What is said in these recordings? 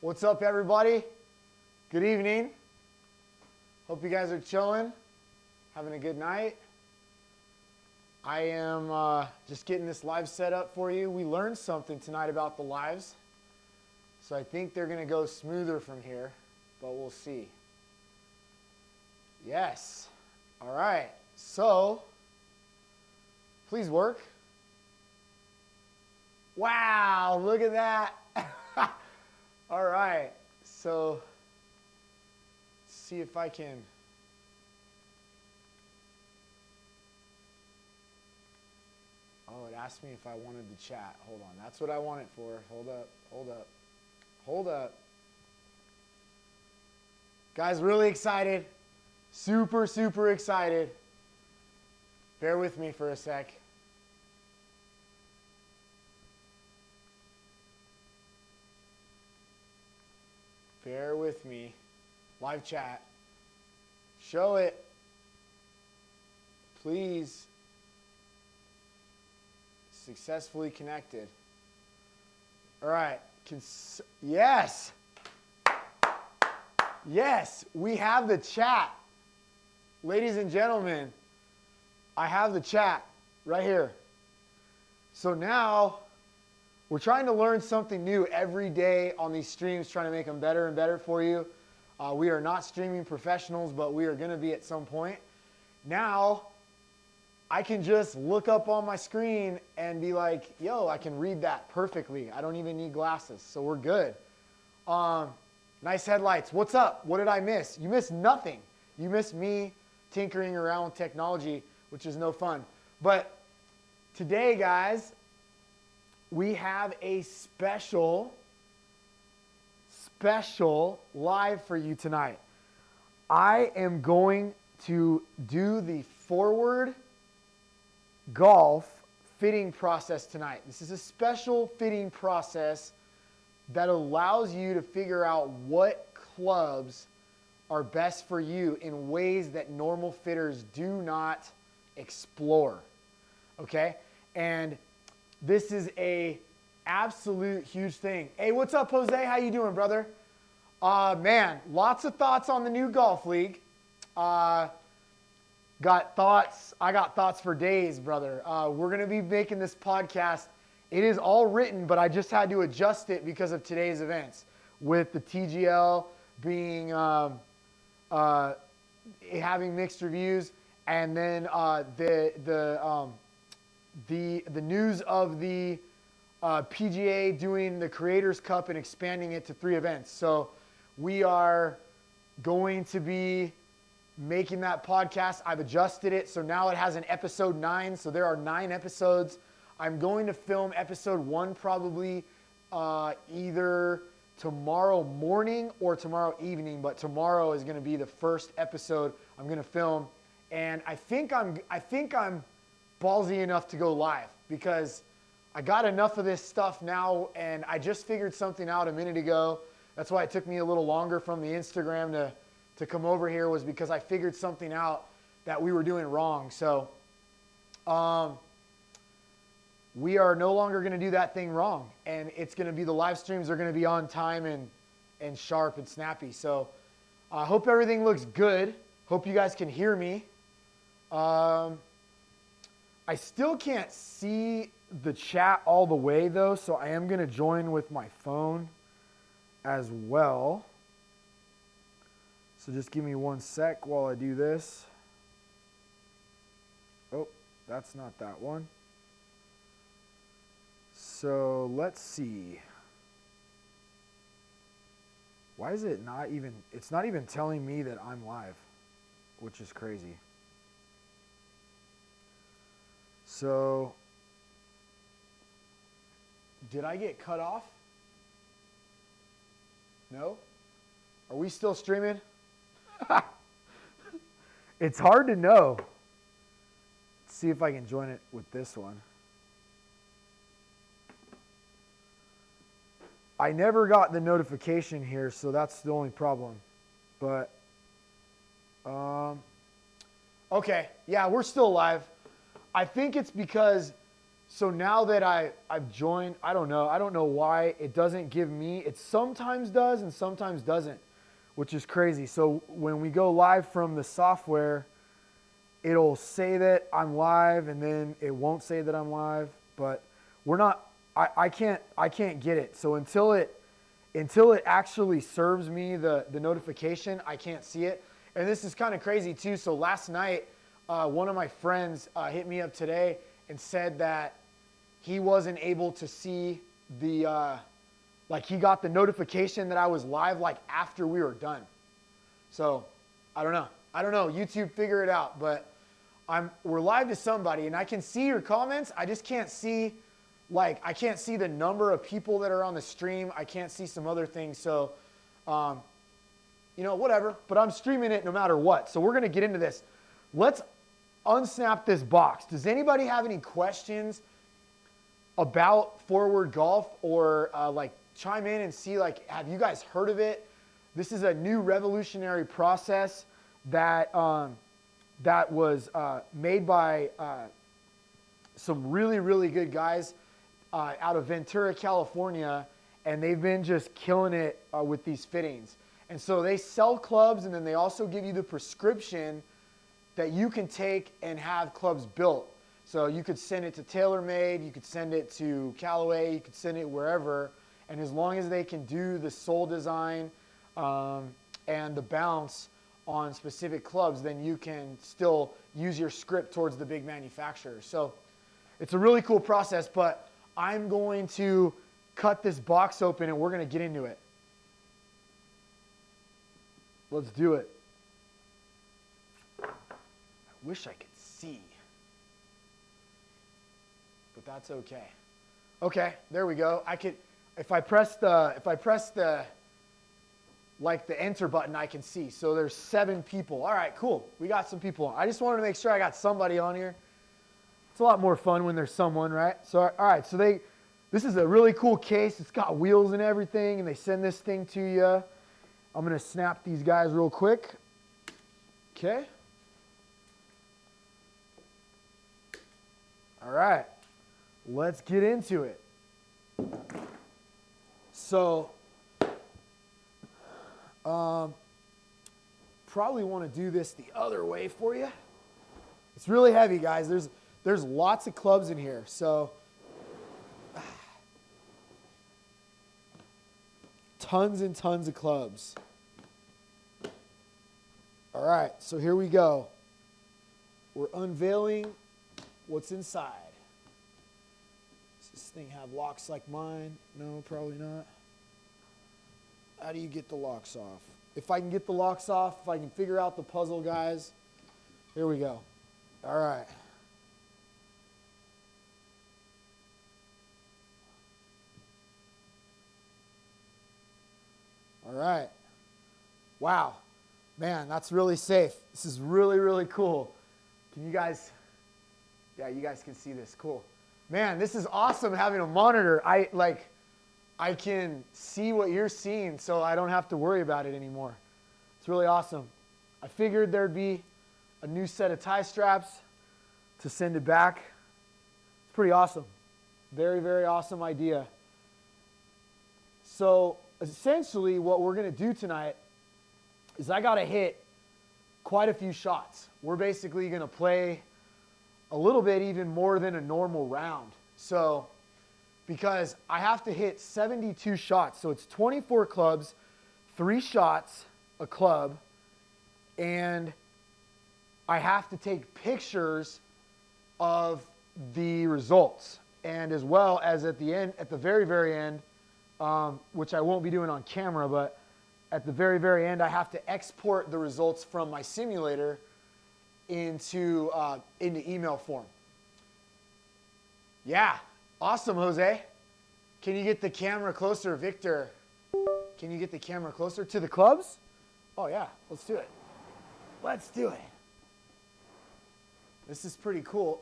What's up, everybody? Good evening. Hope you guys are chilling, having a good night. I am just getting this live set up for you. We learned something tonight about the lives, so I think they're going to go smoother from here, but we'll see. Yes. All right. So, please work. Wow, look at that. All right. So, let's see if I can. Oh, it asked me if I wanted the chat. Hold on. That's what I want it for. Hold up. Hold up. Hold up. Guys, really excited. Super, super excited. Bear with me for a sec. Bear with me. Live chat. Show it. Please. Successfully connected. All right. Yes. Yes, we have the chat. Ladies and gentlemen, I have the chat right here. So now we're trying to learn something new every day on these streams, trying to make them better and better for you. We are not streaming professionals, but we are going to be at some point. Now, I can just look up on my screen and be like, yo, I can read that perfectly. I don't even need glasses, so we're good. Nice headlights. What's up? What did I miss? You missed nothing. You missed me tinkering around with technology, which is no fun. But today, guys, we have a special live for you tonight. I am going to do the Foreward Golf fitting process tonight. This is a special fitting process that allows you to figure out what clubs are best for you in ways that normal fitters do not explore. Okay? And this is a absolute huge thing. Hey, what's up, Jose? How you doing, brother? Man, lots of thoughts on the new golf league. I got thoughts for days, brother. We're going to be making this podcast. It is all written, but I just had to adjust it because of today's events, with the TGL being having mixed reviews, and then the news of the PGA doing the Creators Cup and expanding it to 3 events. So we are going to be making that podcast. I've adjusted it, so now it has an episode 9. So there are 9 episodes. I'm going to film episode 1 probably either tomorrow morning or tomorrow evening, but tomorrow is going to be the first episode I'm going to film. And I think I'm ballsy enough to go live because I got enough of this stuff now, and I just figured something out a minute ago. That's why it took me a little longer from the Instagram to come over here, was because I figured something out that we were doing wrong. So we are no longer going to do that thing wrong, and it's going to be, the live streams are going to be on time and sharp and snappy. So I hope everything looks good. Hope you guys can hear me. I still can't see the chat all the way though, so I am going to join with my phone as well. So just give me one sec while I do this. Oh, that's not that one. So let's see. Why is it not even, it's not even telling me that I'm live, which is crazy. So, did I get cut off? No? Are we still streaming? It's hard to know. Let's see if I can join it with this one. I never got the notification here, so that's the only problem. But, okay, yeah, we're still live. I think it's because So now that I've joined, I don't know why it doesn't give me, it sometimes does and sometimes doesn't, which is crazy. So when we go live from the software, it'll say that I'm live and then it won't say that I'm live, but we're not, I can't get it. So until it actually serves me the notification, I can't see it. And this is kind of crazy too. So last night, one of my friends hit me up today and said that he wasn't able to see the, like he got the notification that I was live like after we were done. So I don't know. YouTube, figure it out. But we're live to somebody and I can see your comments. I just can't see, like, I can't see the number of people that are on the stream. I can't see some other things. So, you know, whatever. But I'm streaming it no matter what. So we're going to get into this. Let's unsnap this box. Does anybody have any questions about Foreward Golf, or like chime in and see, like, have you guys heard of it? This is a new revolutionary process that that was made by some really, really good guys out of Ventura, California, and they've been just killing it with these fittings. And so they sell clubs, and then they also give you the prescription that you can take and have clubs built. So you could send it to TaylorMade, you could send it to Callaway, you could send it wherever, and as long as they can do the sole design and the bounce on specific clubs, then you can still use your script towards the big manufacturers. So it's a really cool process, but I'm going to cut this box open and we're going to get into it. Let's do it. I wish I could see, but that's okay. Okay, there we go. I could, if I press the like the enter button, I can see. So there's 7 people. All right, cool. We got some people on. I just wanted to make sure I got somebody on here. It's a lot more fun when there's someone, right? So, all right, so this is a really cool case. It's got wheels and everything, and they send this thing to you. I'm going to snap these guys real quick. Okay. All right, let's get into it. So, probably want to do this the other way for you. It's really heavy, guys. There's lots of clubs in here, so tons and tons of clubs. All right, so here we go. We're unveiling what's inside. Does this thing have locks like mine? No, probably not. How do you get the locks off? If I can get the locks off, if I can figure out the puzzle, guys, here we go. All right. All right. Wow. Man, that's really safe. This is really, really cool. Can you guys, yeah, you guys can see this. Cool. Man, this is awesome having a monitor. I can see what you're seeing, so I don't have to worry about it anymore. It's really awesome. I figured there'd be a new set of tie straps to send it back. It's pretty awesome. Very, very awesome idea. So essentially what we're going to do tonight is I got to hit quite a few shots. We're basically going to play a little bit even more than a normal round. So because I have to hit 72 shots. So it's 24 clubs, 3 shots a club, and I have to take pictures of the results. And as well as at the end, at the very, very end, which I won't be doing on camera, but at the very, very end, I have to export the results from my simulator into email form. Yeah. Awesome, Jose. Can you get the camera closer, Victor? Can you get the camera closer to the clubs? Oh, yeah. Let's do it. Let's do it. This is pretty cool.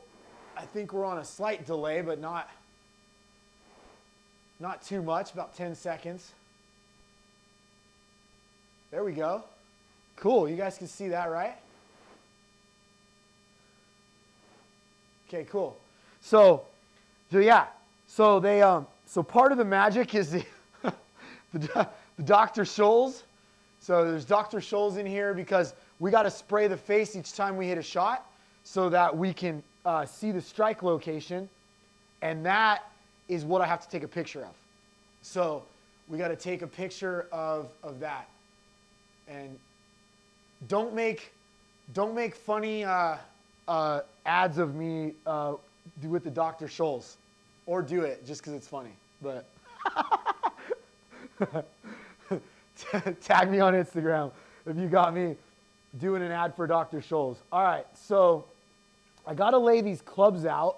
I think we're on a slight delay, but not too much, about 10 seconds. There we go. Cool. You guys can see that, right? Okay, cool. So So yeah, so they so part of the magic is the the Dr. Scholl's. So there's Dr. Scholl's in here because we got to spray the face each time we hit a shot so that we can see the strike location, and that is what I have to take a picture of. So we got to take a picture of that, and don't make funny ads of me with the Dr. Scholl's, or do it just because it's funny. But tag me on Instagram if you got me doing an ad for Dr. Scholl's. All right, so I got to lay these clubs out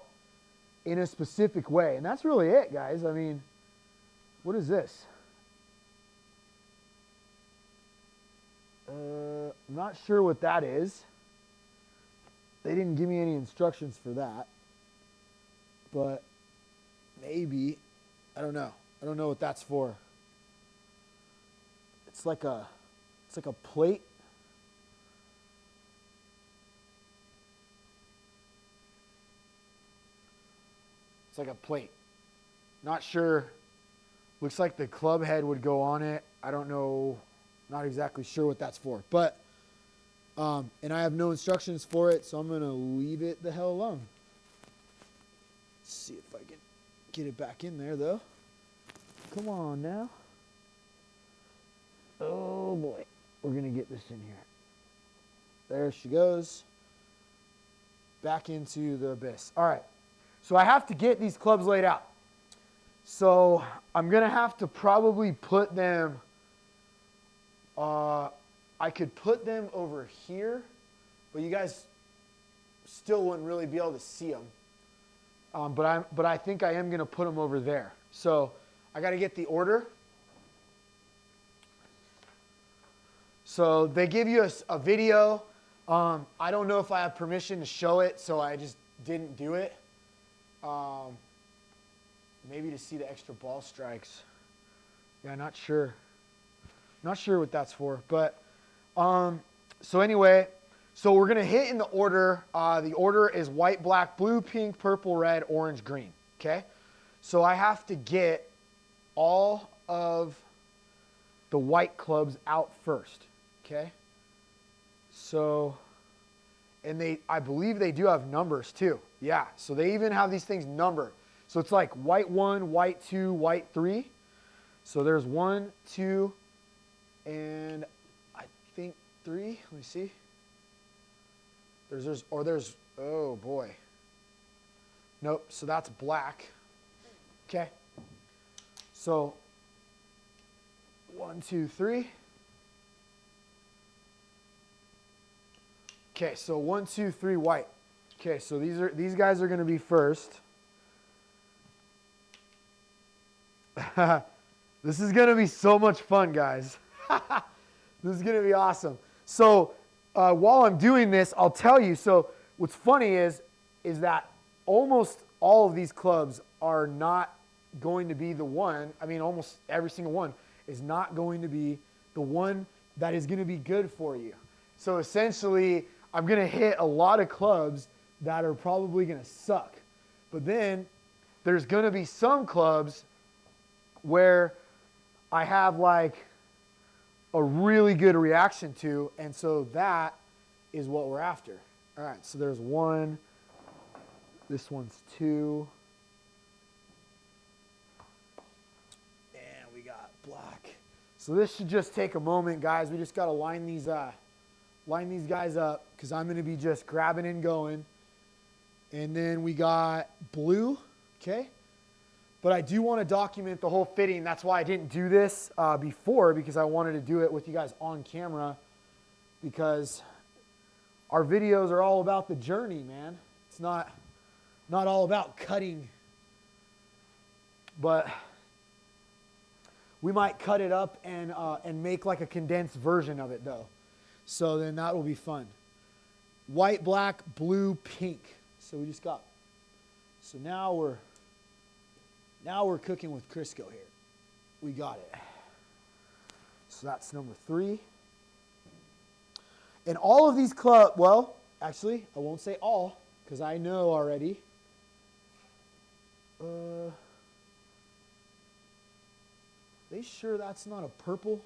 in a specific way, and that's really it, guys. I mean, what is this? I'm not sure what that is. They didn't give me any instructions for that, but maybe, I don't know. I don't know what that's for. It's like a plate. It's like a plate. Not sure. Looks like the club head would go on it. I don't know. Not exactly sure what that's for. But, and I have no instructions for it, so I'm going to leave it the hell alone. Let's see if I can get it back in there, though. Come on now. Oh, boy. We're going to get this in here. There she goes. Back into the abyss. All right. So I have to get these clubs laid out. So I'm going to have to probably put them, I could put them over here, but you guys still wouldn't really be able to see them. But I think I am going to put them over there. So I got to get the order. So they give you a video. I don't know if I have permission to show it, so I just didn't do it. Maybe to see the extra ball strikes. Yeah, not sure. Not sure what that's for. But so anyway, so we're going to hit in the order. The order is white, black, blue, pink, purple, red, orange, green. Okay? So I have to get all of the white clubs out first. Okay? So, and I believe they do have numbers too. Yeah, so they even have these things numbered. So it's like white 1, white 2, white 3. So there's 1, 2, and I think 3. Let me see. There's, oh boy. Nope, so that's black. Okay. So 1, 2, 3. Okay, so 1, 2, 3 white. Okay, so these guys are going to be first. This is going to be so much fun, guys. This is going to be awesome. So while I'm doing this, I'll tell you. So what's funny is that almost all of these clubs are not going to be the one. I mean, almost every single one is not going to be the one that is going to be good for you. So essentially, I'm going to hit a lot of clubs that are probably going to suck. But then there's going to be some clubs where I have like a really good reaction to, and so that is what we're after. All right, so there's 1. This one's 2. And we got black. So this should just take a moment, guys. We just got to line these guys up because I'm going to be just grabbing and going. And then we got blue, okay? But I do want to document the whole fitting. That's why I didn't do this before, because I wanted to do it with you guys on camera, because our videos are all about the journey, man. It's not all about cutting. But we might cut it up and make like a condensed version of it, though. So then that will be fun. White, black, blue, pink. So we just got. So now we're cooking with Crisco here. We got it. So that's number 3. And all of these clubs, well, actually, I won't say all, because I know already. They sure that's not a purple?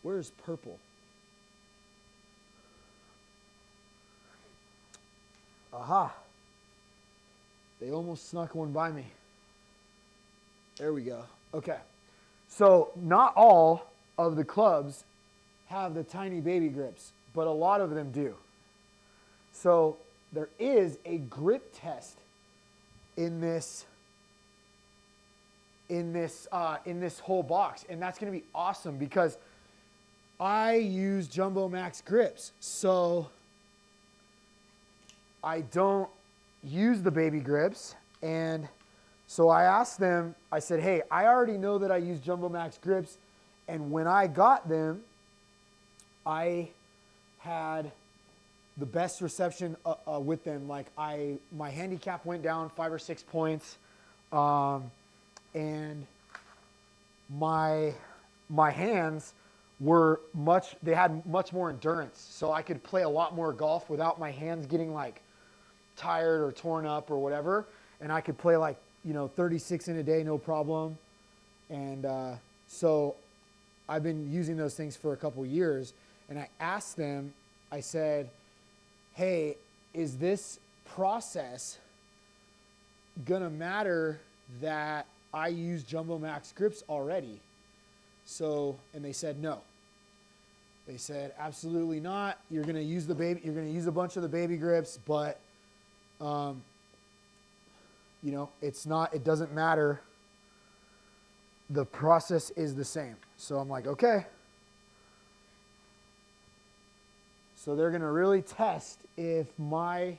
Where's purple? Aha. They almost snuck one by me. There we go. Okay. So not all of the clubs have the tiny baby grips, but a lot of them do. So there is a grip test in this whole box, and that's going to be awesome because I use Jumbo Max grips, so I don't use the baby grips. And so I asked them, I said, hey, I already know that I use Jumbo Max grips, and when I got them, I had the best reception with them. Like my handicap went down 5 or 6 points, and my hands were they had much more endurance, so I could play a lot more golf without my hands getting like tired or torn up or whatever, and I could play like 36 in a day, no problem. And so I've been using those things for a couple years, and I asked them, I said, hey, is this process gonna matter that I use Jumbo Max grips already? So, and they said no. They said absolutely not. You're gonna use a bunch of the baby grips, but it's not. It doesn't matter. The process is the same. So I'm like, okay. So they're gonna really test if my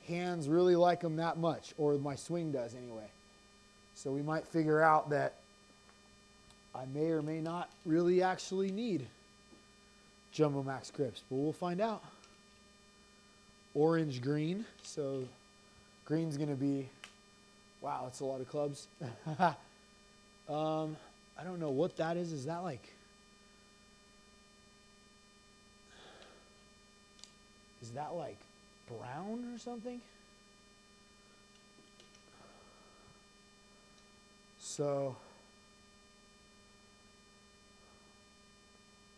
hands really like them that much, or my swing does anyway. So we might figure out that I may or may not really actually need Jumbo Max grips, but we'll find out. Orange green, so green's gonna be, wow, that's a lot of clubs. I don't know what that is. Is that like, brown or something? So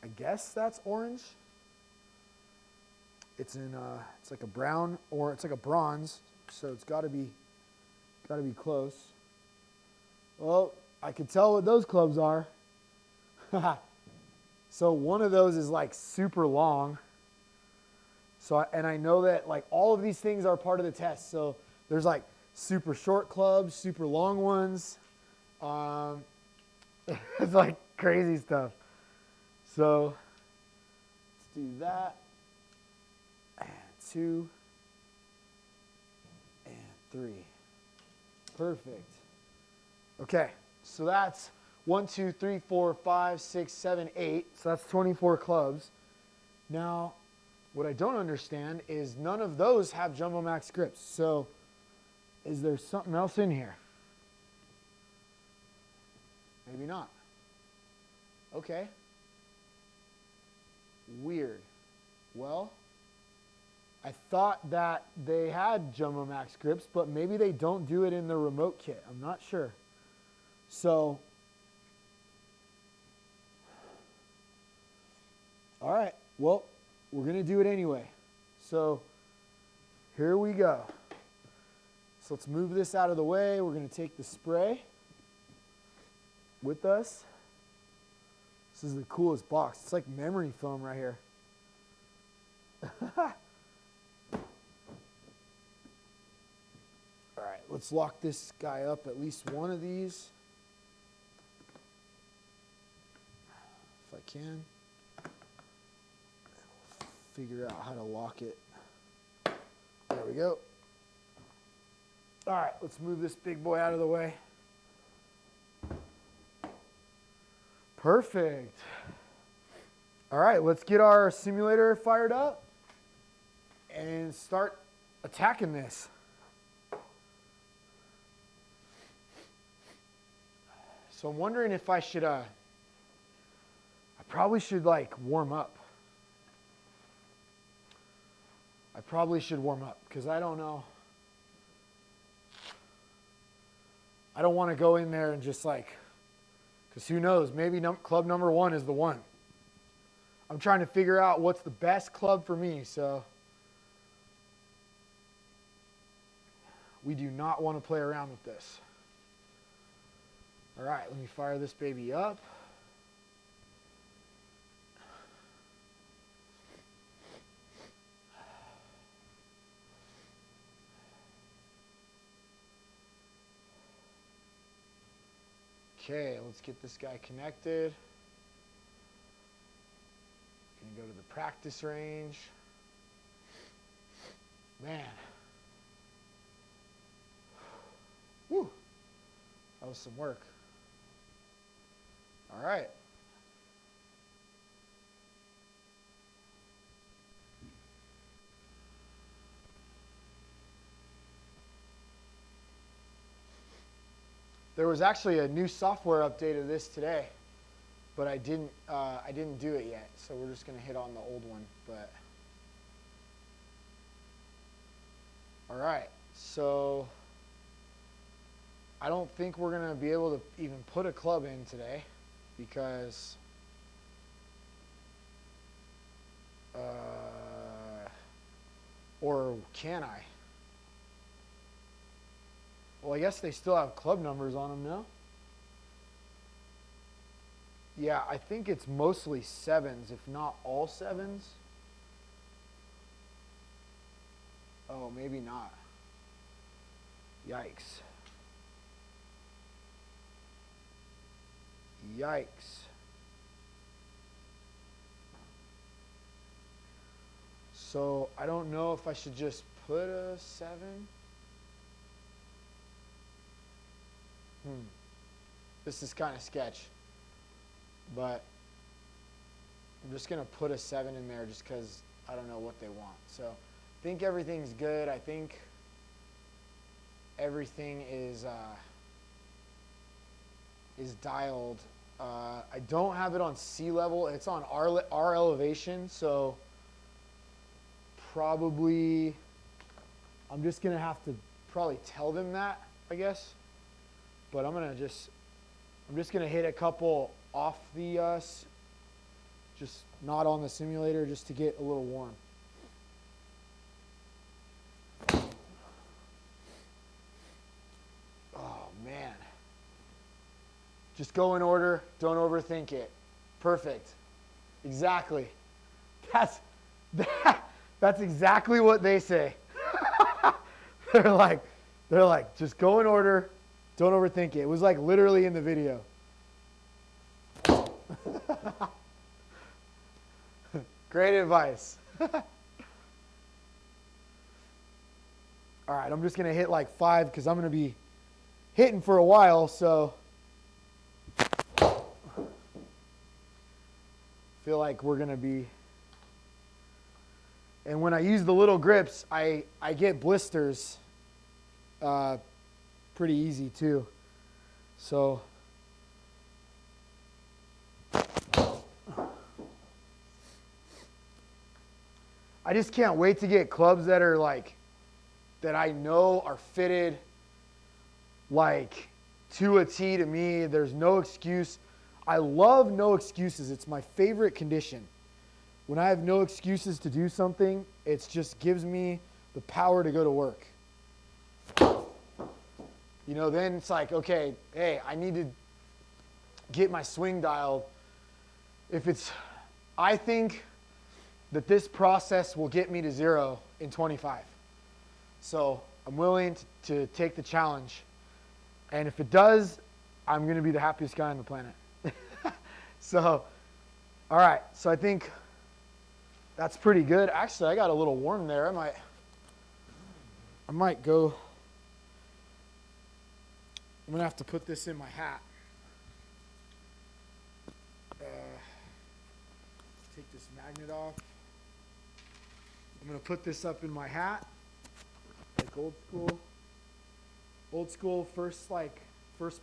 I guess that's orange. It's it's like a brown, or it's like a bronze, so it's got to be close. Well, I can tell what those clubs are. So one of those is like super long. So and I know that like all of these things are part of the test. So there's like super short clubs, super long ones. It's like crazy stuff. So let's do that. And 2 and 3. Perfect. Okay, so that's 1, 2, 3, 4, 5, 6, 7, 8. So that's 24 clubs. Now, what I don't understand is none of those have Jumbo Max grips. So is there something else in here? Maybe not. Okay. Weird. Well, I thought that they had Jumbo Max grips, but maybe they don't do it in the remote kit. I'm not sure. So, all right. Well, we're going to do it anyway. So, here we go. So let's move this out of the way. We're going to take the spray with us. This is the coolest box. It's like memory foam right here. All right, let's lock this guy up, at least one of these. If I can. Figure out how to lock it. There we go. All right, let's move this big boy out of the way. Perfect. All right, let's get our simulator fired up and start attacking this. So I'm wondering if I should, I probably should like warm up. I probably should warm up because I don't know. I don't want to go in there and just like, because who knows, maybe club number 1 is the one. I'm trying to figure out what's the best club for me, so we do not want to play around with this. All right, let me fire this baby up. Okay, let's get this guy connected. Gonna go to the practice range. Man. Woo. That was some work. All right. There was actually a new software update of this today, but I didn't do it yet. So we're just gonna hit on the old one. But all right, so I don't think we're gonna be able to even put a club in today because or can I? Well, I guess they still have club numbers on them now. Yeah, I think it's mostly 7s, if not all 7s. Oh, maybe not. Yikes. Yikes. So I don't know if I should just put a 7. This is kind of sketch, but I'm just going to put a 7 in there just because I don't know what they want. So I think everything's good. I think everything is dialed. I don't have it on sea level. It's on our elevation, so probably I'm just going to have to probably tell them that, I guess. But I'm just gonna hit a couple off the just not on the simulator, just to get a little warm. Oh man. Just go in order, don't overthink it. Perfect. Exactly. That's exactly what they say. They're like, just go in order. Don't overthink it. It was like literally in the video. Great advice. All right, I'm just going to hit like 5 because I'm going to be hitting for a while, so feel like we're going to be. And when I use the little grips, I get blisters pretty easy too. So I just can't wait to get clubs that are like, that I know are fitted like to a T to me. There's no excuse. I love no excuses. It's my favorite condition. When I have no excuses to do something, it just gives me the power to go to work. You know, then it's like, okay, hey, I need to get my swing dialed. I think that this process will get me to 0 in 25. So I'm willing to take the challenge. And if it does, I'm going to be the happiest guy on the planet. So, all right. So I think that's pretty good. Actually, I got a little warm there. I might go. I'm going to have to put this in my hat. Take this magnet off. I'm going to put this up in my hat. Like old school. Old school first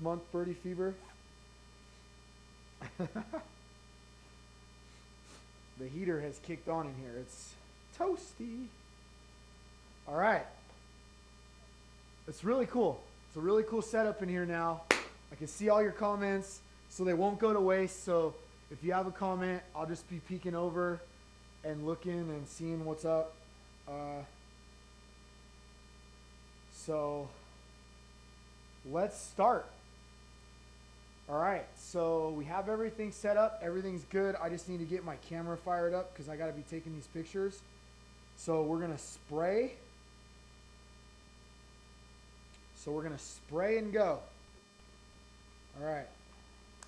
month Birdie Fever. The heater has kicked on in here. It's toasty. All right. It's really cool. It's It's a really cool setup in here now. I can see all your comments, so they won't go to waste. So if you have a comment, I'll just be peeking over and looking and seeing what's up. So let's start. All right, so we have everything set up. Everything's good. I just need to get my camera fired up because I got to be taking these pictures. So we're going to spray. So we're going to spray and go. All right.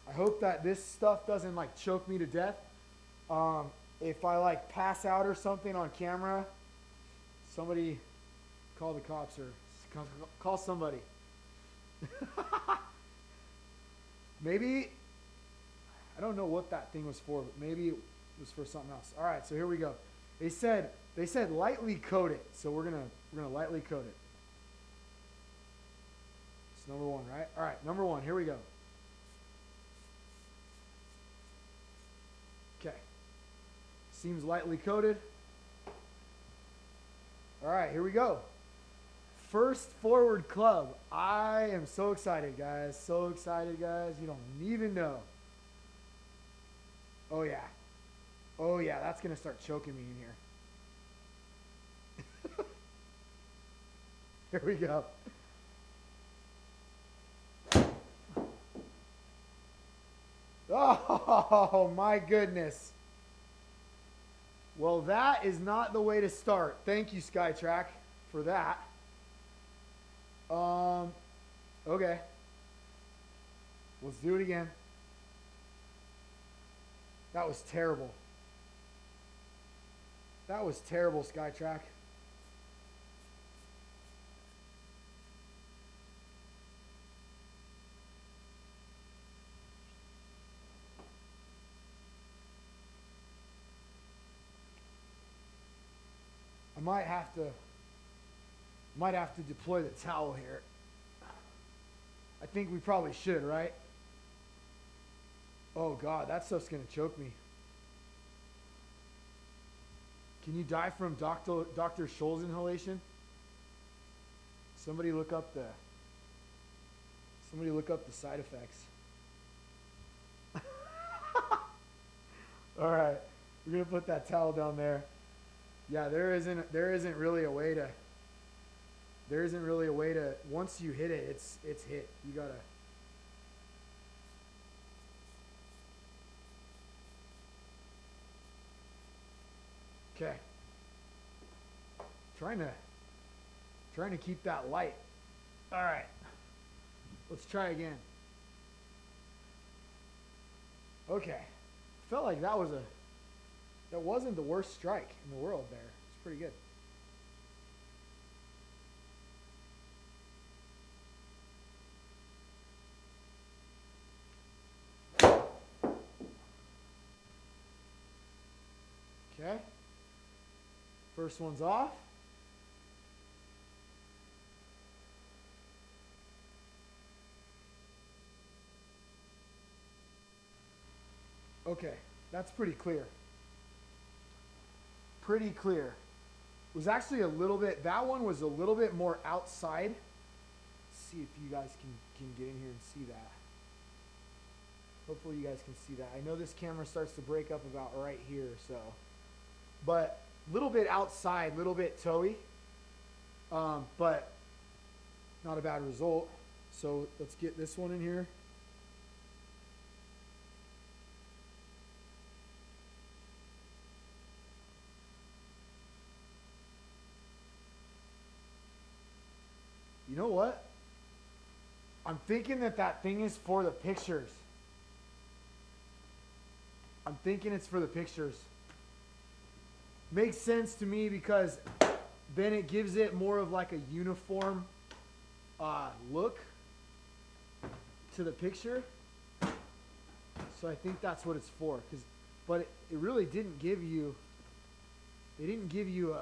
I hope that this stuff doesn't like choke me to death. If I like pass out or something on camera, somebody call the cops or call somebody. Maybe, I don't know what that thing was for, but maybe it was for something else. All right, so here we go. They said lightly coat it, so we're gonna lightly coat it. It's number one, right? All right, number one. Here we go. Okay. Seems lightly coated. All right, here we go. First forward club. I am so excited, guys. So excited, guys. You don't even know. Oh, yeah. Oh, yeah. That's going to start choking me in here. Here we go. Oh, my goodness. Well, that is not the way to start. Thank you, SkyTrack, for that. Okay. Let's do it again. That was terrible. That was terrible, SkyTrack. I might have to deploy the towel here. I think we probably should, right? Oh God, that stuff's gonna choke me. Can you die from Dr. Scholl's inhalation? Somebody look up the side effects. All right, we're gonna put that towel down there. Yeah, there isn't really a way to. There isn't really a way to. Once you hit it, it's hit. You gotta. Okay. Trying to keep that light. All right. Let's try again. Okay. Felt like that wasn't the worst strike in the world there. It's pretty good. Okay. First one's off. Okay, that's pretty clear. Pretty clear. It was actually a little bit, that one was a little bit more outside. Let's see if you guys can get in here and see that. Hopefully you guys can see that. I know this camera starts to break up about right here, so. But a little bit outside, a little bit toey. But not a bad result. So let's get this one in here. You know what? I'm thinking that thing is for the pictures. I'm thinking it's for the pictures. Makes sense to me because then it gives it more of like a uniform look to the picture. So I think that's what it's for. But it really didn't give you. It didn't give you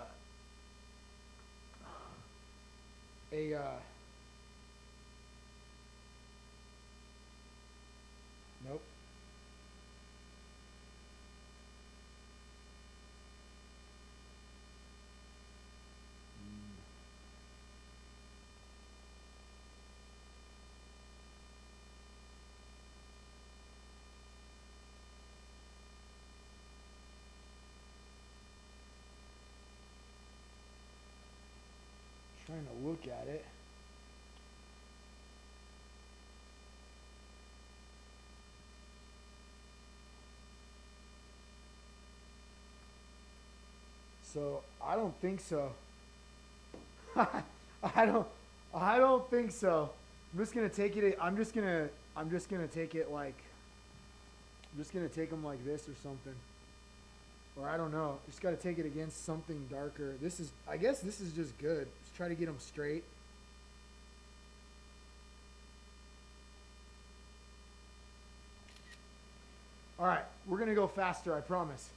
nope. Trying to look at it. So I don't think so. I don't think so. I'm just gonna take it. I'm just gonna take it like. I'm just gonna take them like this or something. Or I don't know. Just got to take it against something darker. This is, I guess this is just good. Just try to get them straight. All right, we're going to go faster, I promise.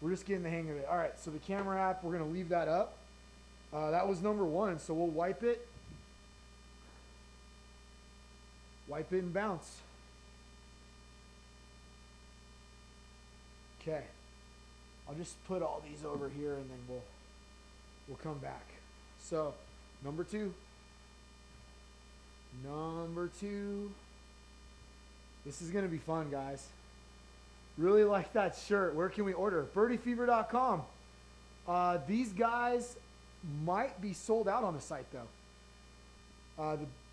We're just getting the hang of it. All right, so the camera app, we're going to leave that up. That was number 1, so we'll wipe it. Wipe it and bounce. Okay. I'll just put all these over here and then we'll come back. So, number 2. Number 2. This is going to be fun, guys. Really like that shirt. Where can we order? BirdieFever.com. These guys might be sold out on the site, though.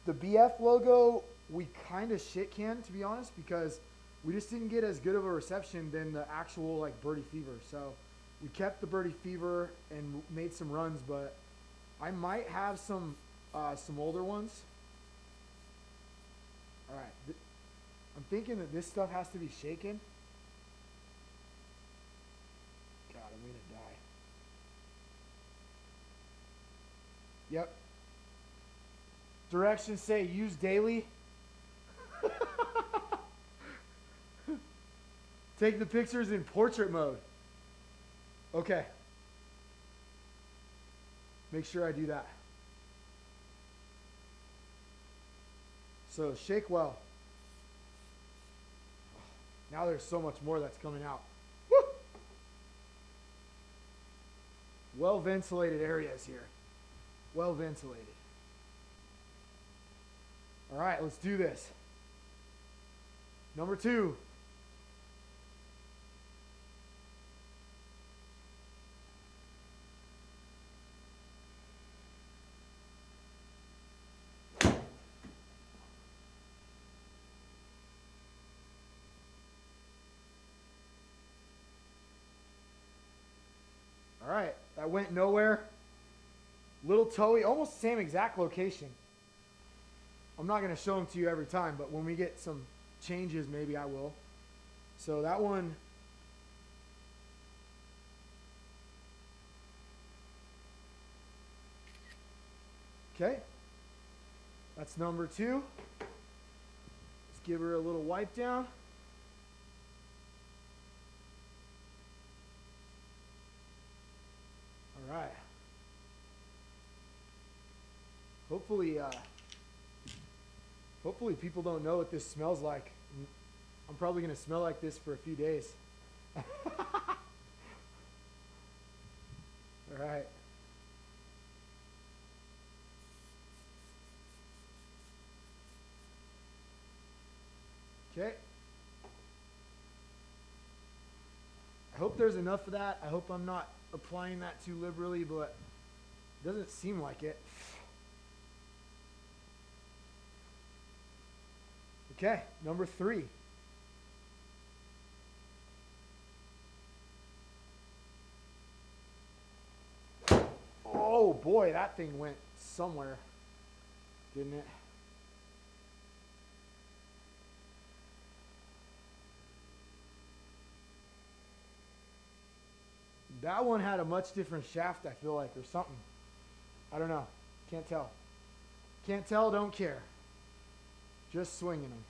The BF logo, we kind of shit-canned, to be honest, because we just didn't get as good of a reception than the actual like Birdie Fever. So we kept the Birdie Fever and made some runs, but I might have some older ones. All right, I'm thinking that this stuff has to be shaken. God, I'm gonna die. Yep. Directions say use daily. Take the pictures in portrait mode. Okay. Make sure I do that. So shake well. Now there's so much more that's coming out. Woo! Well ventilated areas here. Well ventilated. All right, let's do this. Number 2. All right, that went nowhere. Little toey, almost same exact location. I'm not going to show them to you every time, but when we get some changes, maybe I will. So that one. Okay. That's number 2. Let's give her a little wipe down. All right. Hopefully people don't know what this smells like. I'm probably going to smell like this for a few days. All right. Okay. I hope there's enough of that. I hope I'm not applying that too liberally, but it doesn't seem like it. Okay, number 3. Oh boy, that thing went somewhere, didn't it? That one had a much different shaft, I feel like, or something. I don't know. Can't tell. Can't tell, don't care. Just swinging them.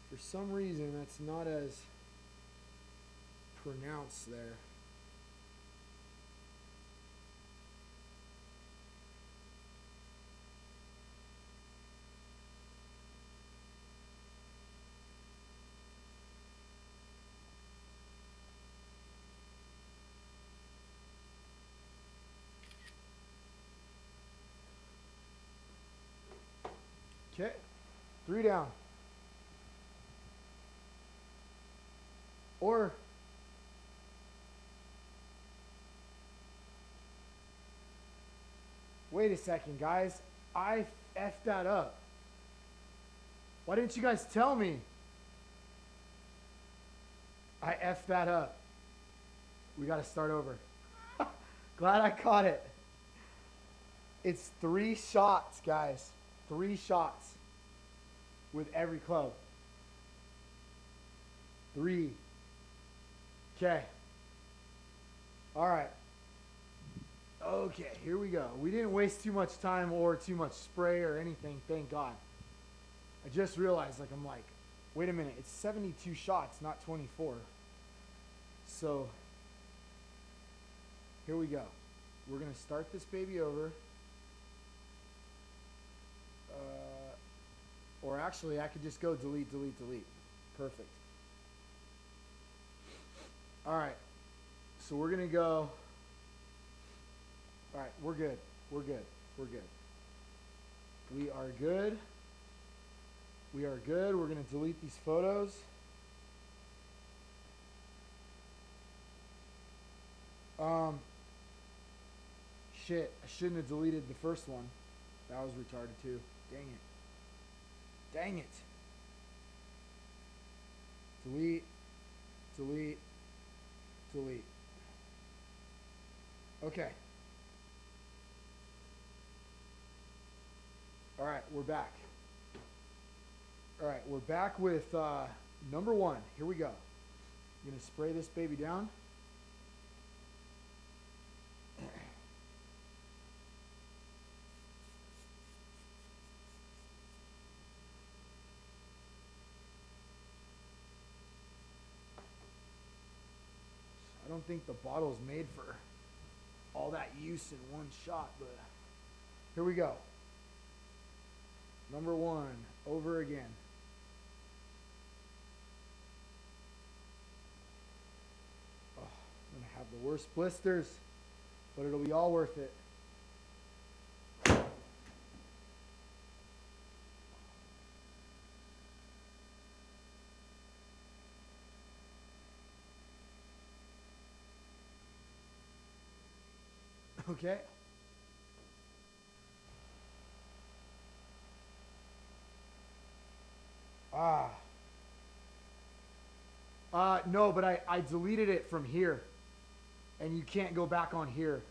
For some reason, that's not as pronounced there. Okay, 3 down. Or wait a second, guys. I effed that up. Why didn't you guys tell me? I effed that up. We got to start over. Glad I caught it. It's 3 shots, guys. 3 shots with every club. 3. Okay. All right. Okay, here we go. We didn't waste too much time or too much spray or anything, thank God. I just realized, I'm like, wait a minute, it's 72 shots, not 24. So, here we go. We're going to start this baby over. Or actually, I could just go delete, delete, delete. Perfect. All right. So we're going to go. All right, we're good. We're good. We're good. We are good. We are good. We're going to delete these photos. Shit, I shouldn't have deleted the first one. That was retarded too. Dang it. Dang it. Delete, delete, delete. Okay. All right, we're back. All right, we're back with number 1. Here we go. I'm going to spray this baby down. I don't think the bottle's made for all that use in one shot, but here we go. Number 1, over again. Oh, I'm going to have the worst blisters, but it'll be all worth it. Okay. No, but I deleted it from here. And you can't go back on here.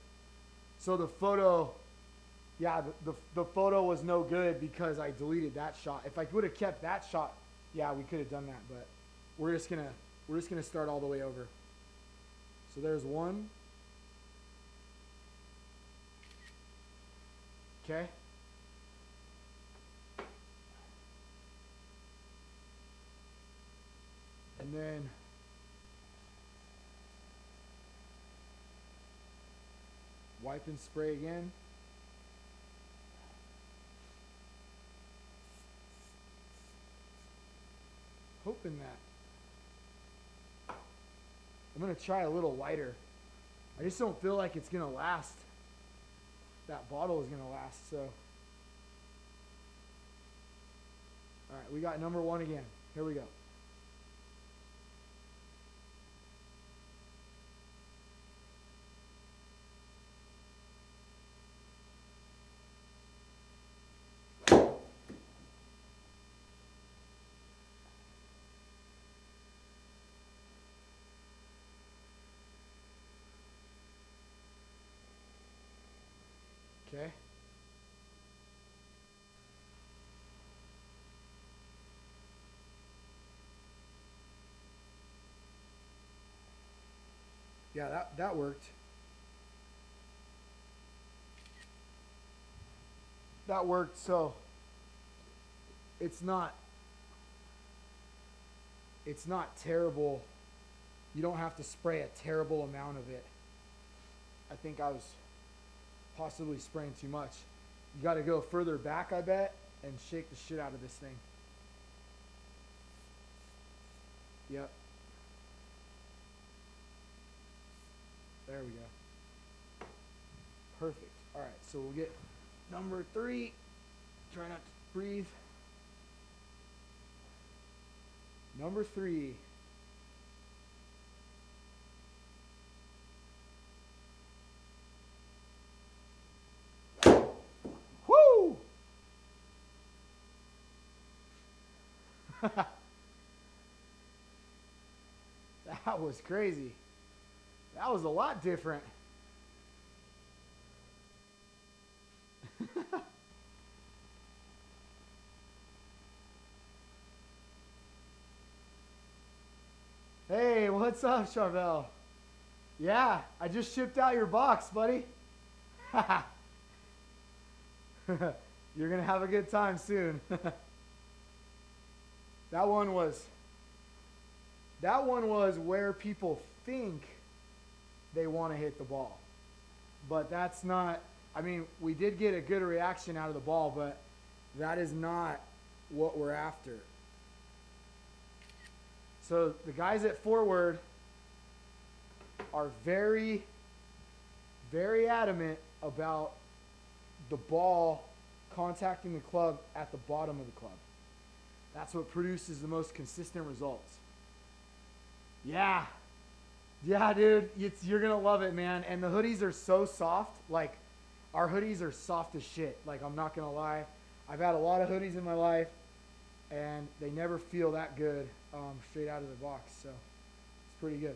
So the photo, yeah, the photo was no good because I deleted that shot. If I would have kept that shot, yeah, we could have done that, but we're just gonna start all the way over. So there's 1. Okay. And then wipe and spray again. Hoping that I'm going to try a little lighter. I just don't feel like it's going to last. That bottle is going to last, so. All right, we got number 1 again. Here we go. Okay. Yeah, that worked. That worked, so it's not terrible. You don't have to spray a terrible amount of it. I think I was possibly spraying too much. You got to go further back, I bet, and shake the shit out of this thing. Yep. There we go. Perfect. All right, so we'll get number 3. Try not to breathe. Number 3. That was crazy. That was a lot different. Hey, what's up, Charvel? Yeah, I just shipped out your box, buddy. You're going to have a good time soon. That one was where people think they want to hit the ball. But that's not, I mean, we did get a good reaction out of the ball, but that is not what we're after. So the guys at Foreward are very, very adamant about the ball contacting the club at the bottom of the club. That's what produces the most consistent results. Yeah. Yeah, dude. You're going to love it, man. And the hoodies are so soft. Like, our hoodies are soft as shit. Like, I'm not going to lie. I've had a lot of hoodies in my life, and they never feel that good straight out of the box. So, it's pretty good.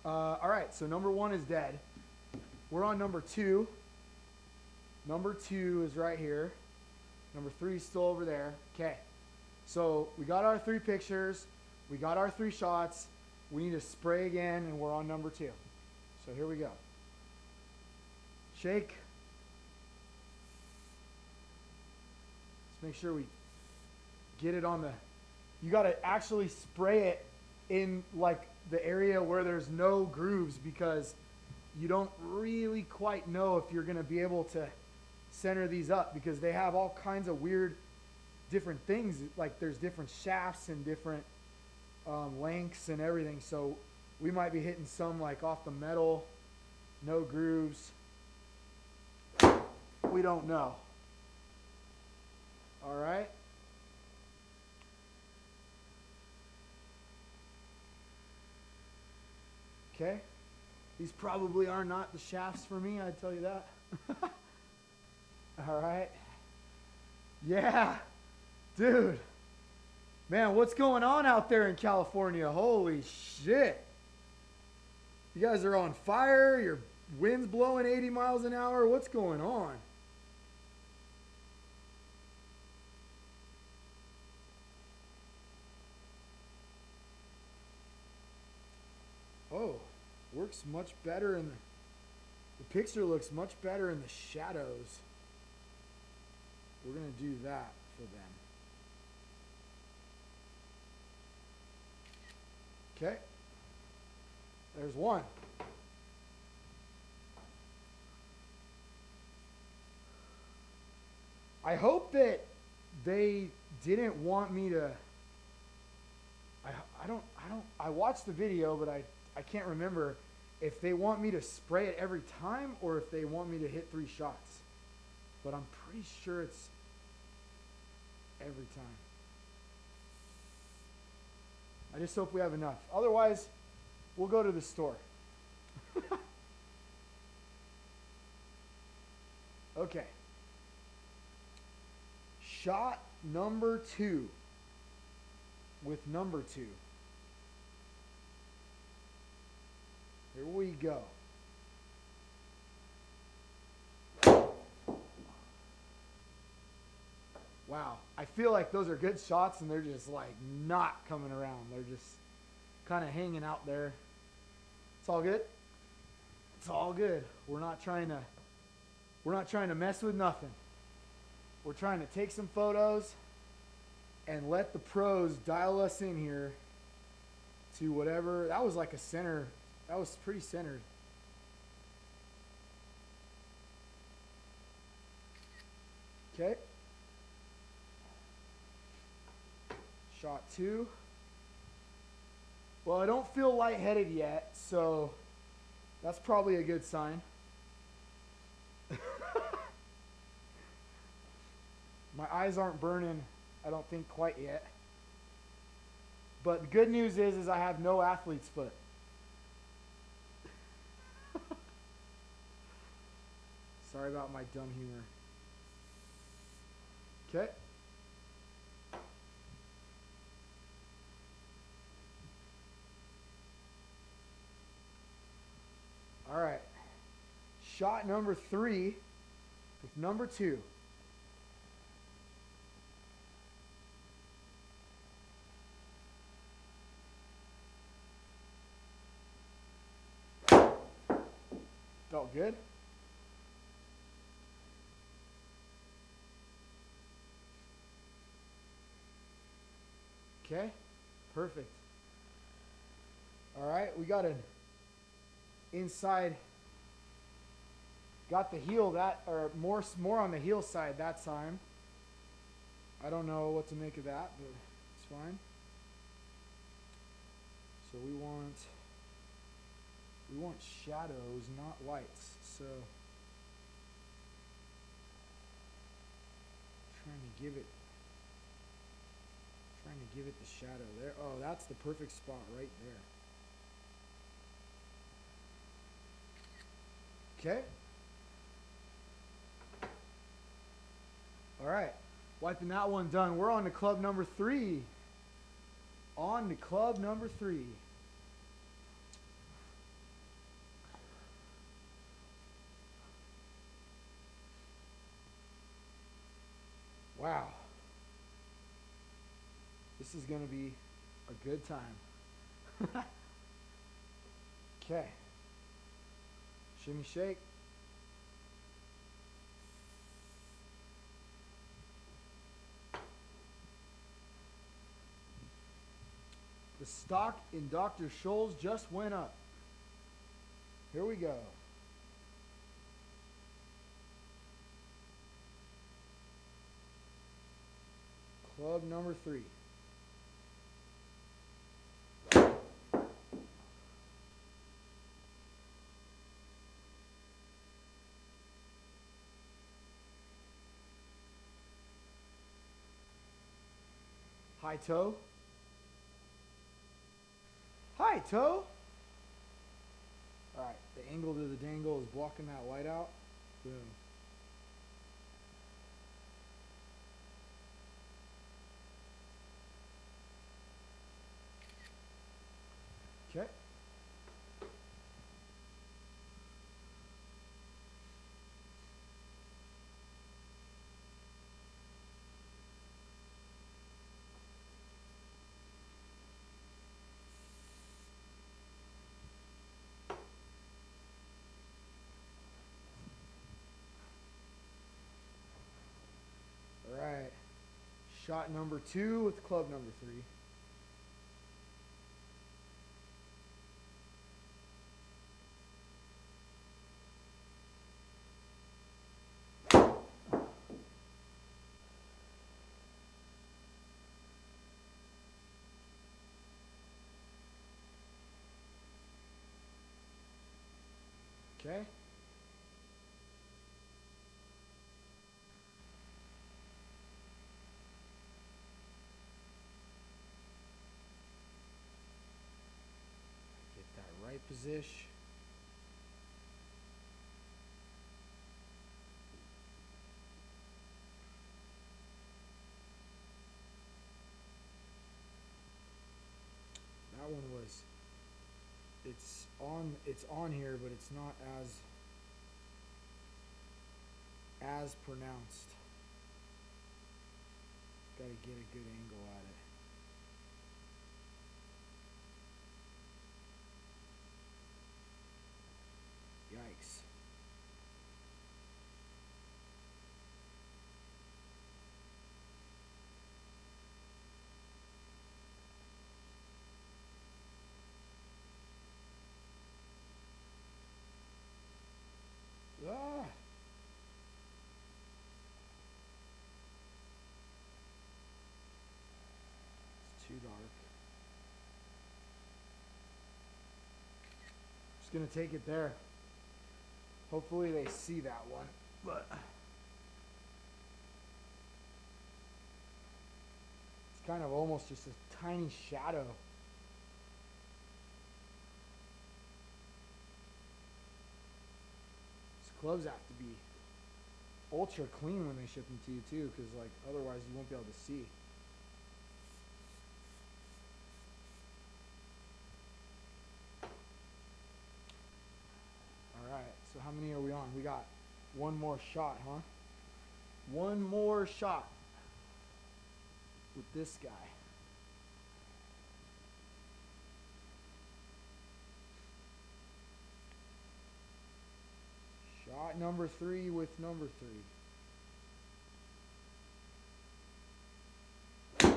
All right, so number 1 is dead. We're on number 2. Number 2 is right here. Number 3 is still over there. Okay. So we got our 3 pictures. We got our 3 shots. We need to spray again, and we're on number 2. So here we go. Shake. Let's make sure we get it on the... You got to actually spray it in like the area where there's no grooves, because you don't really quite know if you're going to be able to center these up, because they have all kinds of weird different things. Like there's different shafts and different lengths and everything. So we might be hitting some like off the metal, no grooves. We don't know. All right. Okay. These probably are not the shafts for me, I tell you that. All right. Yeah. Dude. Man, what's going on out there in California? Holy shit. You guys are on fire. Your wind's blowing 80 miles an hour. What's going on? Oh, works much better in the picture looks much better in the shadows. We're going to do that for them. Okay. There's one. I hope that they didn't want me to... I watched the video, but I can't remember if they want me to spray it every time or if they want me to hit 3 shots. But I'm pretty sure it's every time. I just hope we have enough. Otherwise, we'll go to the store. Okay. Shot number 2 with number 2. Here we go. Wow. I feel like those are good shots and they're just like not coming around. They're just kind of hanging out there. It's all good. It's all good. We're not trying to mess with nothing. We're trying to take some photos and let the pros dial us in here to whatever. That was like a center. That was pretty centered. Okay. Shot 2. Well, I don't feel lightheaded yet, so that's probably a good sign. My eyes aren't burning, I don't think, quite yet. But the good news is I have no athlete's foot. Sorry about my dumb humor. Okay. shot number 3 with number 2. Felt good. Okay, perfect. All right, we got an inside, got the heel that, or more on the heel side that time. I don't know what to make of that, but it's fine. So we want shadows, not lights. So trying to give it the shadow there. Oh, that's the perfect spot right there. Okay. All right. Wiping that one done. We're on to club number 3. On to club number 3. Wow. This is going to be a good time. Okay. Shimmy shake. The stock in Dr. Scholl's just went up. Here we go. Club number 3. High toe. High toe. All right, the angle to the dangle is blocking that light out. Boom. Okay. All right. Shot number 2 with club number 3. Okay. Get that right position. That one was, it's on here, but it's not as pronounced. Got to get a good angle at it. Yikes. Ah. It's too dark. Just gonna take it there. Hopefully they see that one, but it's kind of almost just a tiny shadow. Gloves have to be ultra clean when they ship them to you too, because like otherwise you won't be able to see. All right, so how many are we on? We got one more shot, huh? One more shot with this guy. Shot number 3 with number 3.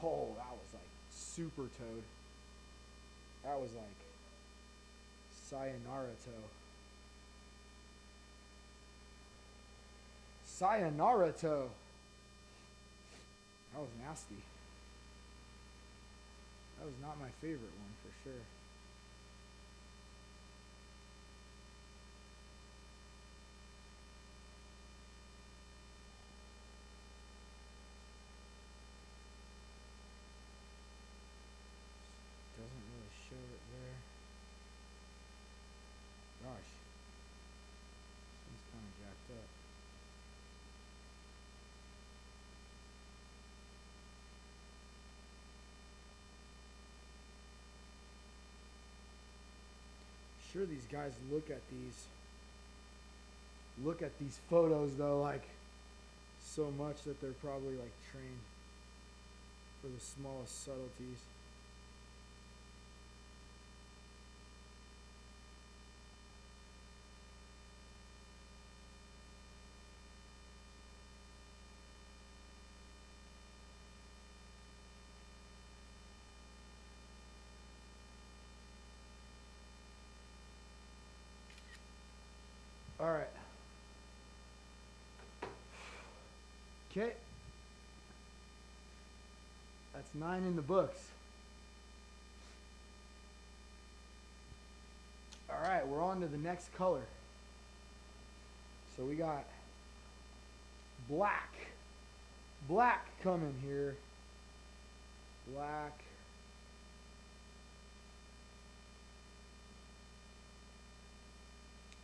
Oh, that was like super toed. That was like sayonara toe. Sayonara toe. That was nasty. That was not my favorite one for sure. Doesn't really show it there. Gosh. This one's kind of jacked up. Sure, these guys look at these photos though like so much that they're probably like trained for the smallest subtleties. All right. Okay. That's 9 in the books. All right, we're on to the next color. So we got black. Black coming here. Black.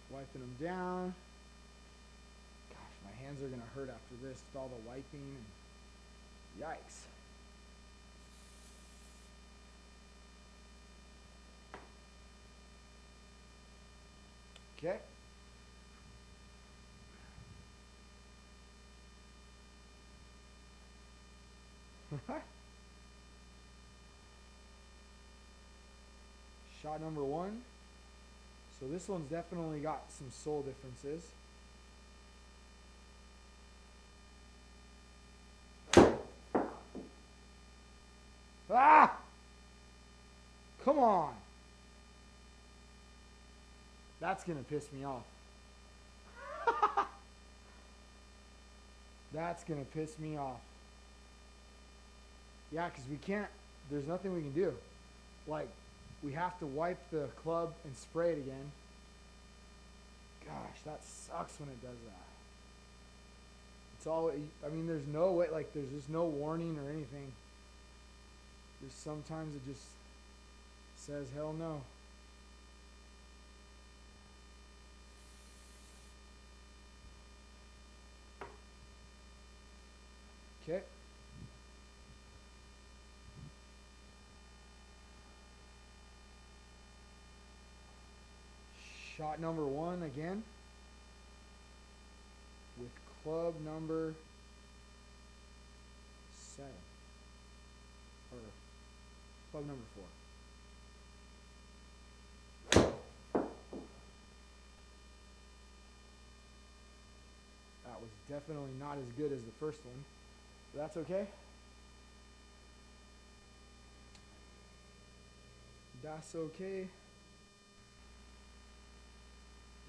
Wiping them down. Gosh, my hands are going to hurt after this with all the wiping. And yikes. Okay. Shot number 1. So this one's definitely got some sole differences. Ah! Come on. That's going to piss me off. That's going to piss me off. Yeah, because we can't, there's nothing we can do. Like, we have to wipe the club and spray it again. Gosh, that sucks when it does that. It's all, I mean, there's no way, like, there's just no warning or anything. Just sometimes it just says, hell no. Okay. Shot number 1 again with club number 7 or club number 4. That was definitely not as good as the first one, but that's okay. That's okay.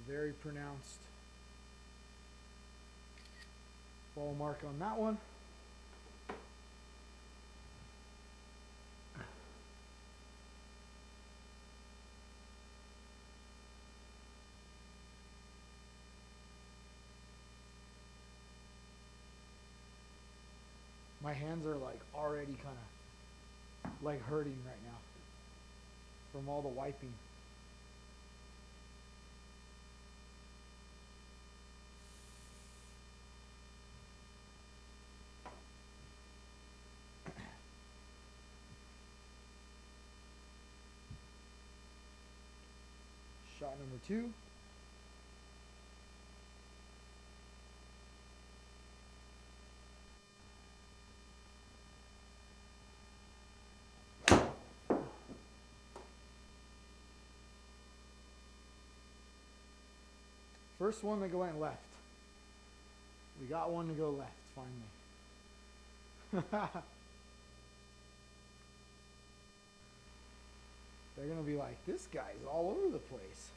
Very pronounced ball mark on that one. My hands are like already kind of like hurting right now from all the wiping. Shot number 2. First one that went left. We got one to go left, finally. They're going to be like, this guy's all over the place.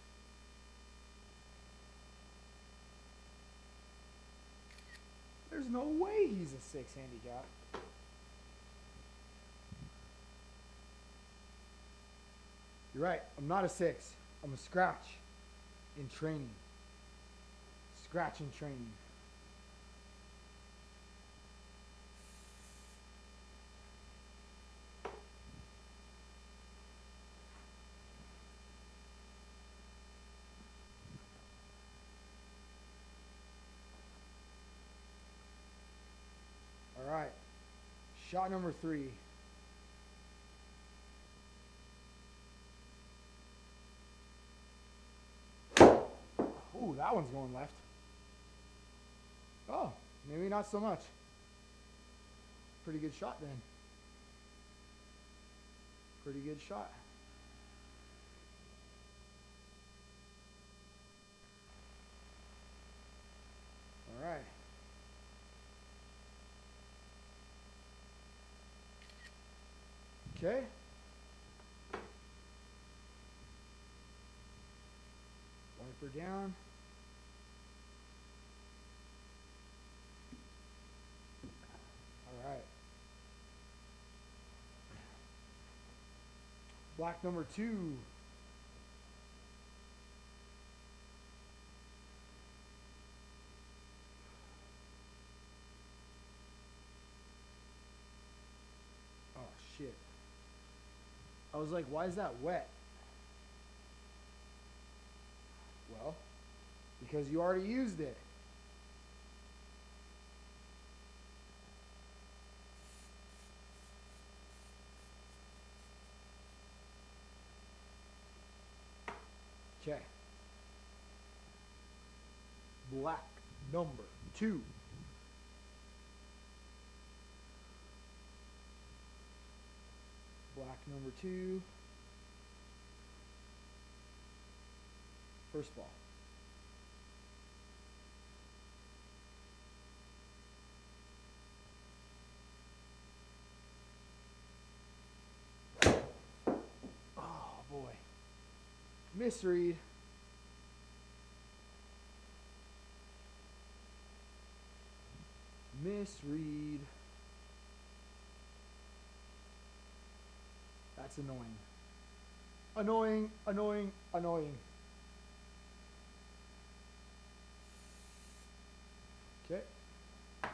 There's no way he's a 6 handicap. You're right. I'm not a 6. I'm a scratch in training. Scratch in training. All right. Shot number 3. Ooh, that one's going left. Oh, maybe not so much. Pretty good shot then. Pretty good shot. All right. Okay. Wiper down. All right. Black number 2. Oh, shit. I was like, why is that wet? Well, because you already used it. Okay. Black number 2. Black number 2. First ball. Oh boy. Misread. Misread. That's annoying. Annoying, annoying, annoying. Okay. I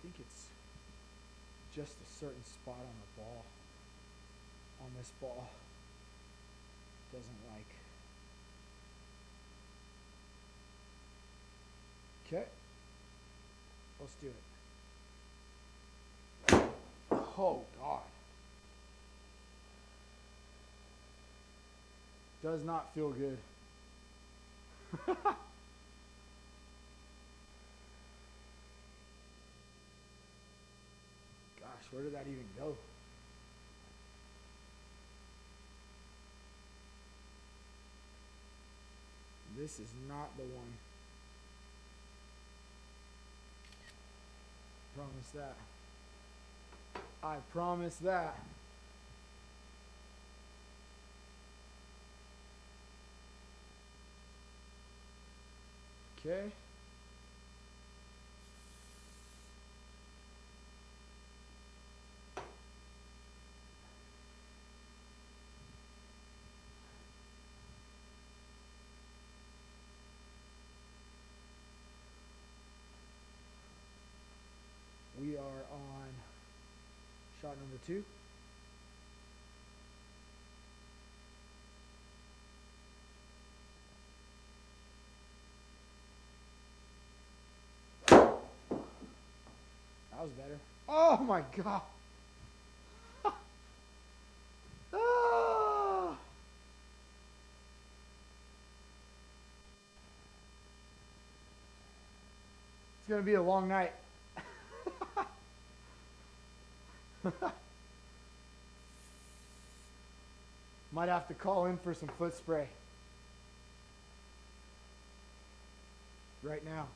think it's just a certain spot on the ball, on this ball, doesn't like. Okay, let's do it. Oh God. Does not feel good. Gosh, where did that even go? This is not the one. Promise that. I promise that. Okay. We are on shot number 2. That was better. Oh my God. Ah. It's going to be a long night. Might have to call in for some foot spray right now.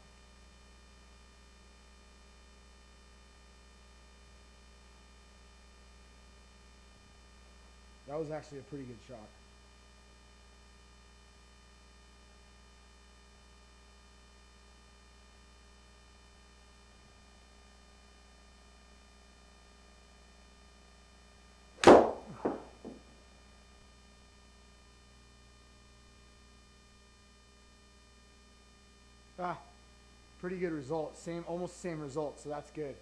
That was actually a pretty good shot. Pretty good result. Almost same result, so that's good.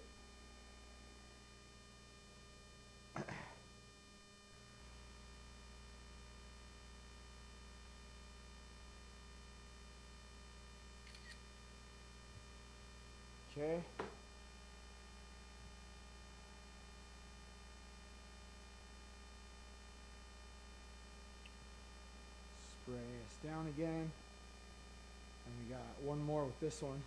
Okay. Spray us down again. And we got one more with this one.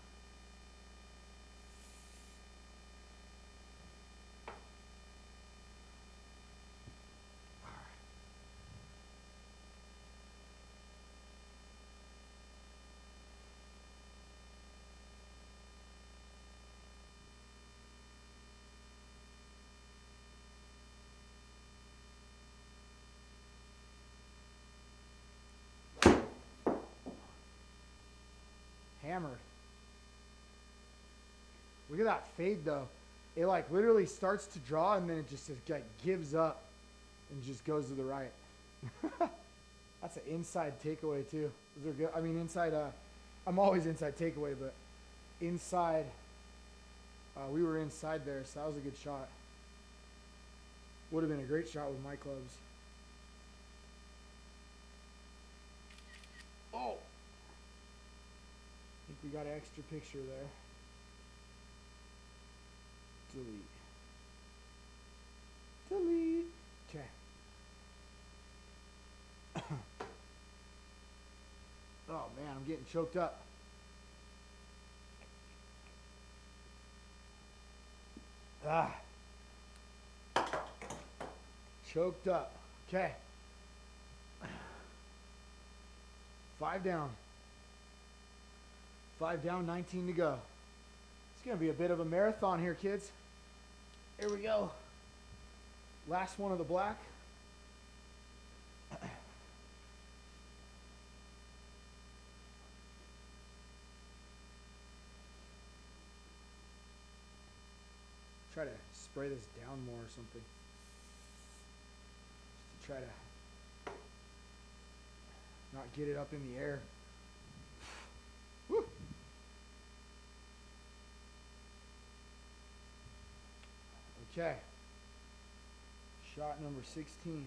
Hammered. Look at that fade though. It like literally starts to draw and then it just like gives up and just goes to the right. That's an inside takeaway too. Those are good. I mean inside, I'm always inside takeaway, but inside, we were inside there, so that was a good shot. Would have been a great shot with my clubs. Oh! I think we got an extra picture there. Delete. Delete. Okay. Oh man, I'm getting choked up. Choked up. Okay. 5 down. 5 down, 19 to go. It's going to be a bit of a marathon here, kids. Here we go. Last one of the black. Try to spray this down more or something. Just to try to not get it up in the air. Woo. Okay. Shot number 16.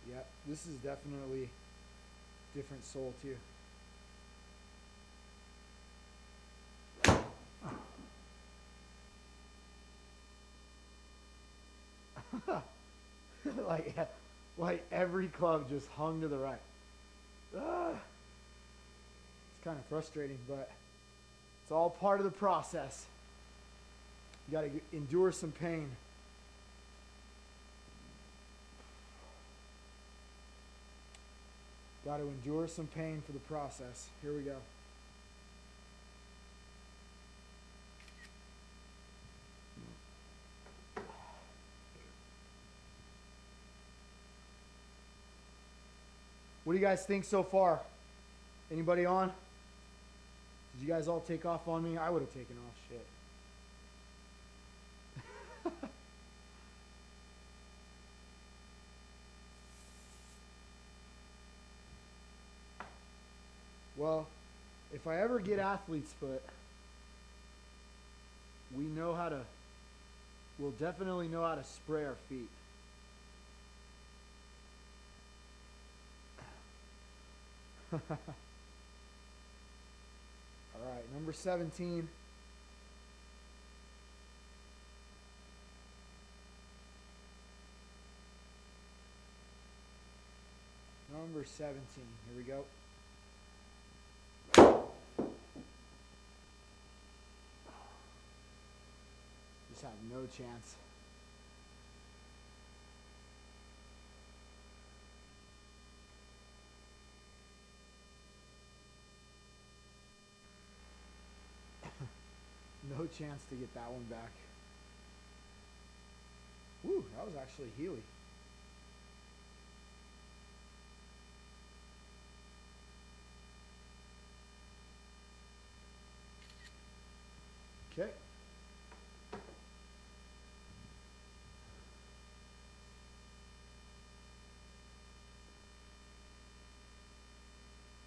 Yep, this is definitely different sole too. like every club just hung to the right. It's kind of frustrating, but it's all part of the process. You got to endure some pain. Got to endure some pain for the process. Here we go. What do you guys think so far? Anybody on? Did you guys all take off on me? I would have taken off. Shit. Well, if I ever get athlete's foot, we'll definitely know how to spray our feet. All right, number 17. Number 17. Here we go. Just have no chance. chance to get that one back. Woo, that was actually Healy. Okay.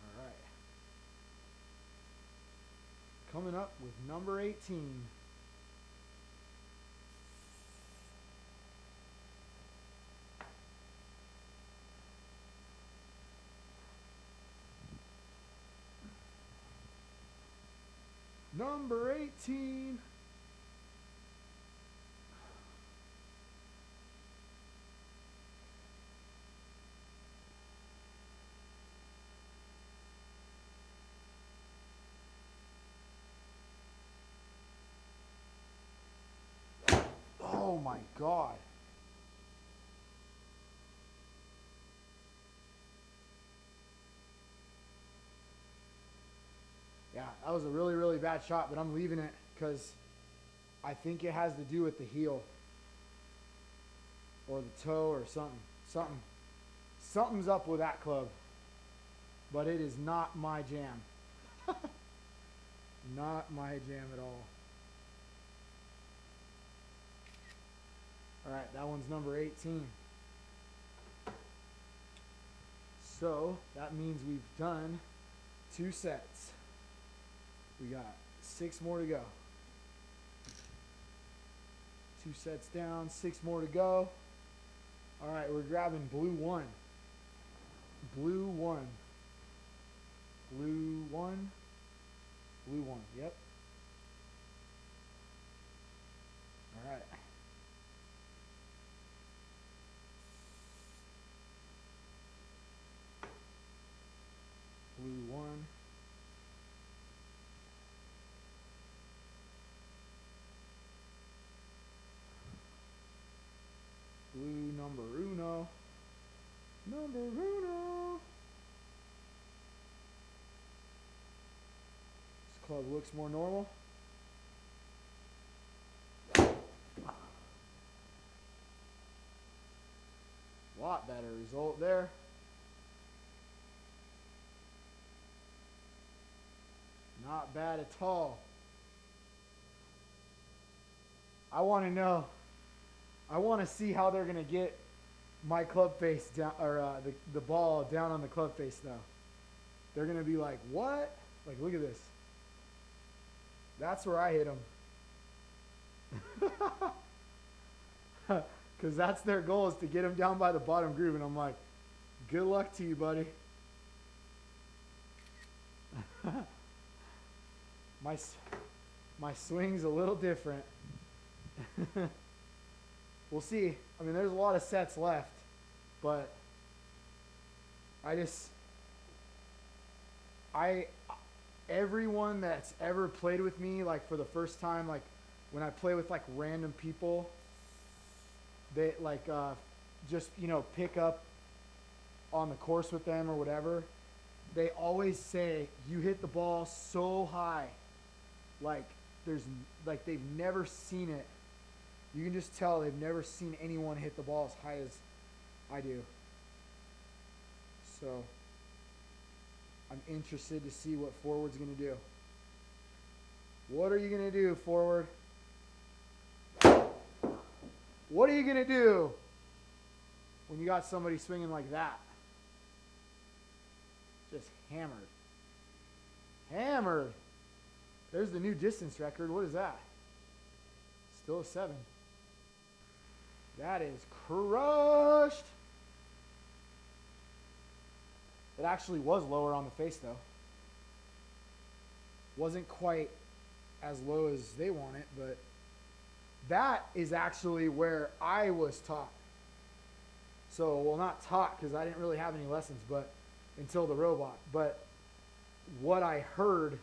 All right. Coming up with number 18. Number 18. Oh my God. Yeah, that was a really, really bad shot, but I'm leaving it because I think it has to do with the heel or the toe or something. Something's up with that club, but it is not my jam. Not my jam at all. All right, that one's number 18. So that means we've done 2 sets. We got 6 more to go. 2 sets down, 6 more to go. All right, we're grabbing blue 1. Blue 1. Blue 1. Blue 1, yep. All right. Blue 1. Blue number uno. Number uno. This club looks more normal. Lot better result there. Not bad at all. I want to know. I want to see how they're going to get my club face down, or the ball down on the club face now. They're going to be like, what? Like, look at this. That's where I hit them. Because that's their goal, is to get them down by the bottom groove. And I'm like, good luck to you, buddy. My swing's a little different. We'll see. I mean, there's a lot of sets left, but everyone that's ever played with me, like for the first time, like when I play with like random people, they like just, you know, pick up on the course with them or whatever, they always say you hit the ball so high, like they've never seen it. You can just tell they've never seen anyone hit the ball as high as I do. So I'm interested to see what Foreward's going to do. What are you going to do, Foreward? What are you going to do when you got somebody swinging like that? Just hammered. Hammered. There's the new distance record. What is that? Still a 7. That is crushed. It actually was lower on the face, though. Wasn't quite as low as they want it, but that is actually where I was taught. So, well, not taught because I didn't really have any lessons, but until the robot. But what I heard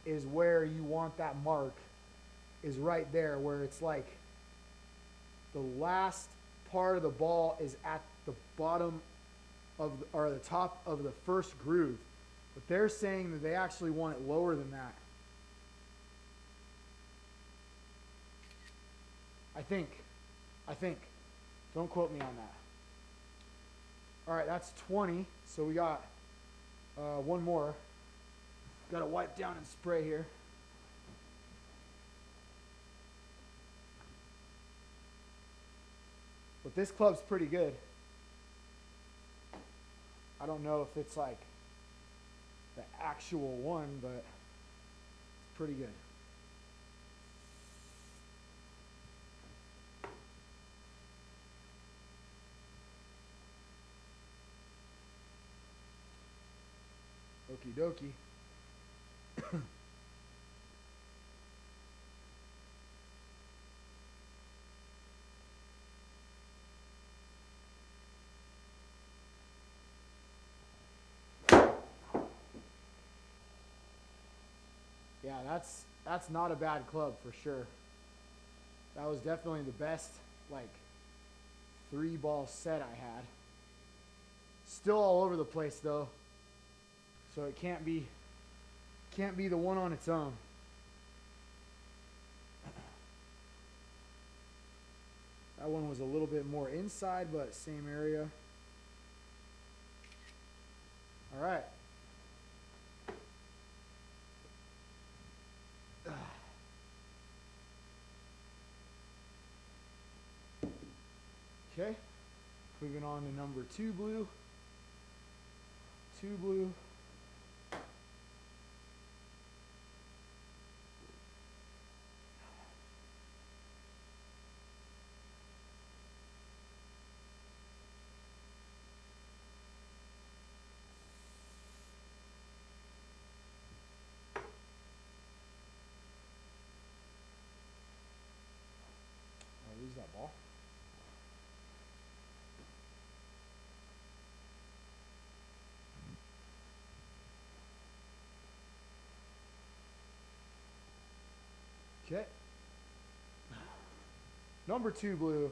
is where you want that mark is right there, where it's like the last part of the ball is at the bottom of or the top of the first groove. But they're saying that they actually want it lower than that. I think. Don't quote me on that. All right, that's 20. So we got one more. Got to wipe down and spray here. But this club's pretty good. I don't know if it's like the actual one, but it's pretty good. Okie dokie. Yeah, that's not a bad club for sure. That was definitely the best like 3-ball set I had. Still all over the place though. So it can't be the one on its own. That one was a little bit more inside, but same area. All right. Okay, moving on to number 2 blue. 2 blue. I'll lose that ball. Okay. Number 2 blue.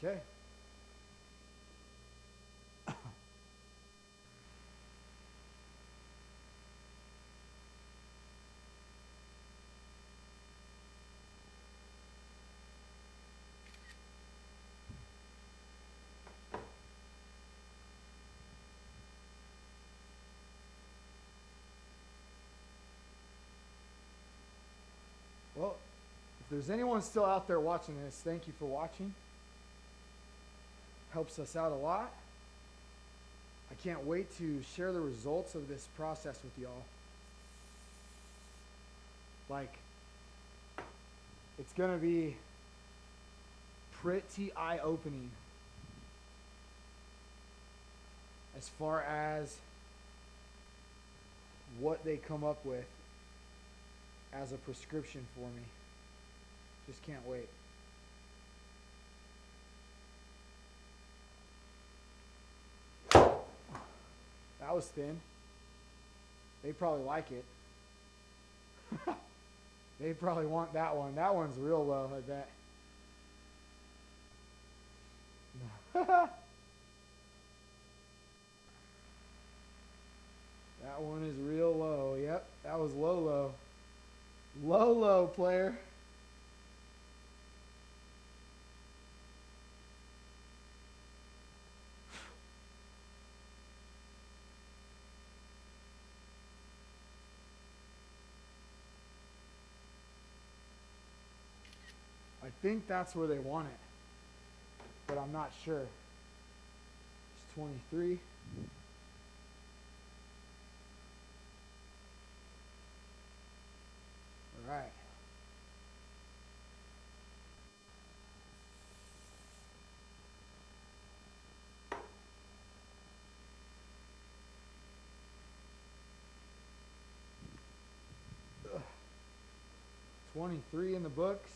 Okay. Well, if there's anyone still out there watching this, thank you for watching. Helps us out a lot. I can't wait to share the results of this process with y'all. Like, it's gonna be pretty eye-opening as far as what they come up with as a prescription for me. Just can't wait. That was thin. They probably like it. They probably want that one. That one's real low, I bet. That one is real low. Yep, that was low, low. Low, low, player. I think that's where they want it, but I'm not sure. It's 23. All right. Ugh. 23 in the books.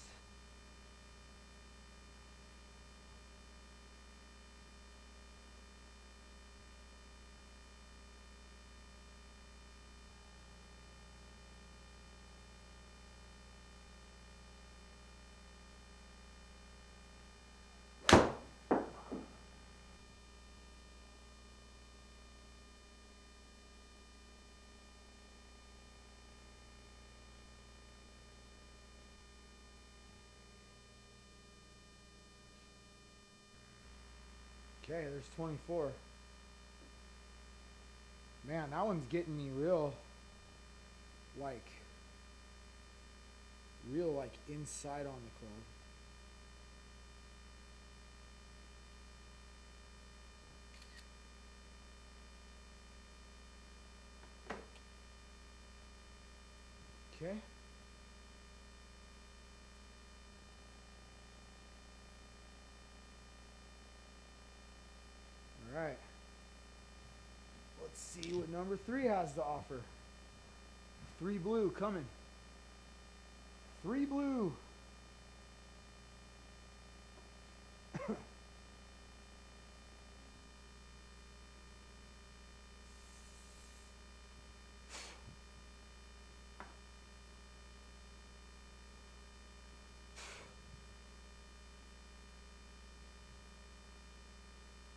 Okay, there's 24. Man, that one's getting me real inside on the club. Okay. All right. Let's see what number 3 has to offer. 3 blue coming. 3 blue.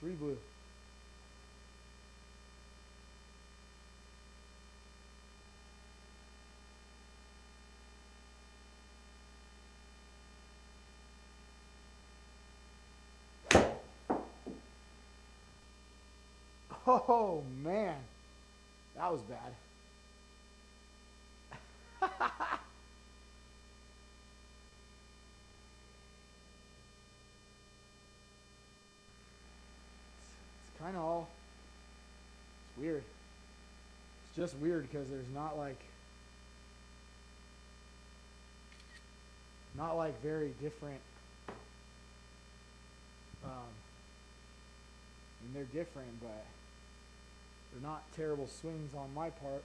Three blue. Oh man, that was bad. It's kind of all, it's weird. It's just weird because there's not like very different, I mean, they're different, but they're not terrible swings on my part.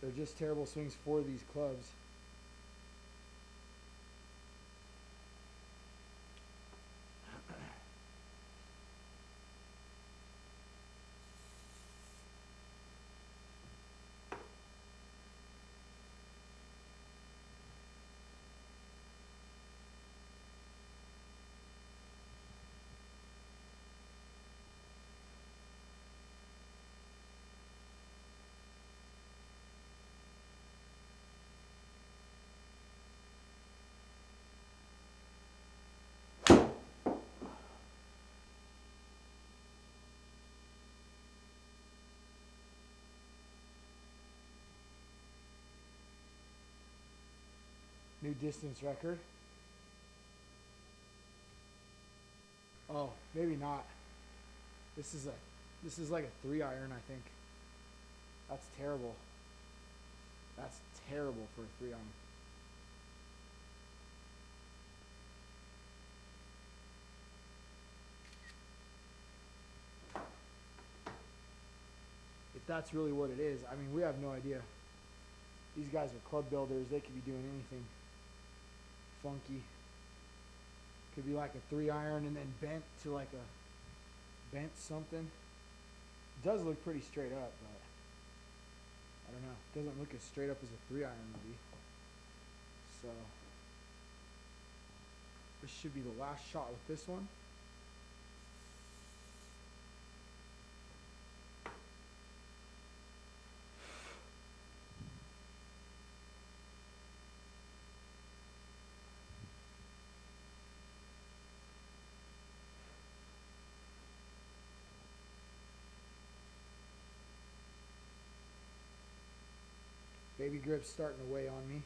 They're just terrible swings for these clubs. New distance record. Oh, maybe not. This is like a 3-iron, I think. That's terrible. That's terrible for a 3-iron. If that's really what it is, I mean, we have no idea. These guys are club builders. They could be doing anything funky. Could be like a 3-iron and then bent to like a bent something. It does look pretty straight up, but I don't know. It doesn't look as straight up as a 3-iron would be. So this should be the last shot with this one. Baby grip's starting to weigh on me,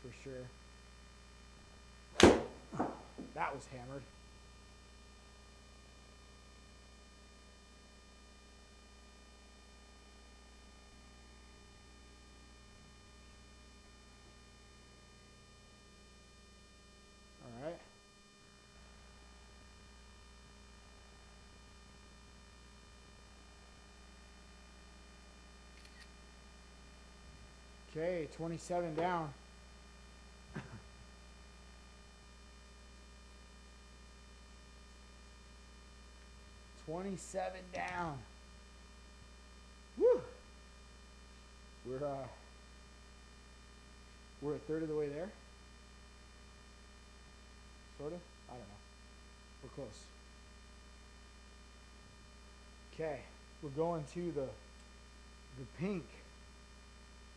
for sure. That was hammered. All right. Okay, 27 down. $27 down. Woo! We're a third of the way there. Sorta? I don't know. We're close. Okay, we're going to the pink.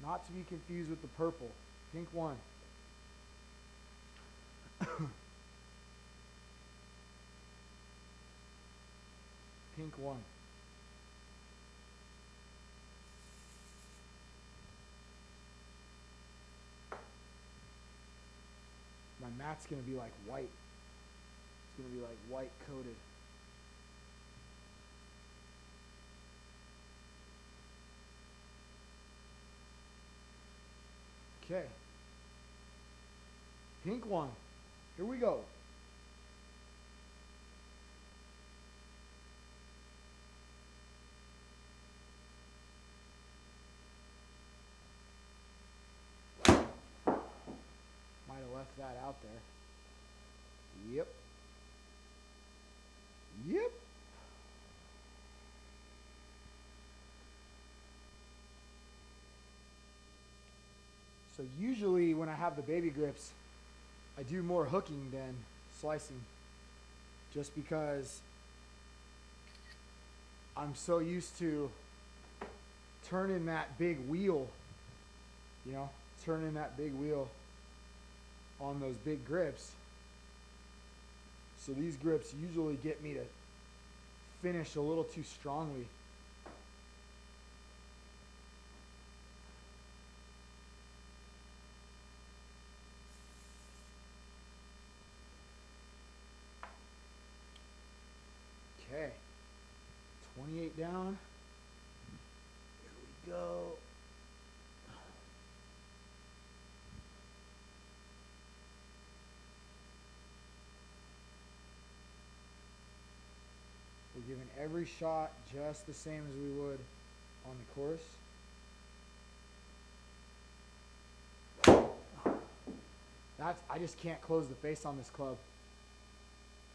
Not to be confused with the purple. Pink 1. pink 1. My mat's going to be like white. It's going to be like white coated. Okay. Pink 1. Here we go. Might have left that out there. Yep. Yep. So usually when I have the baby grips, I do more hooking than slicing, just because I'm so used to turning that big wheel, you know, turning that big wheel on those big grips. So these grips usually get me to finish a little too strongly. Okay, 28 down. Here we go. We're giving every shot just the same as we would on the course. I just can't close the face on this club.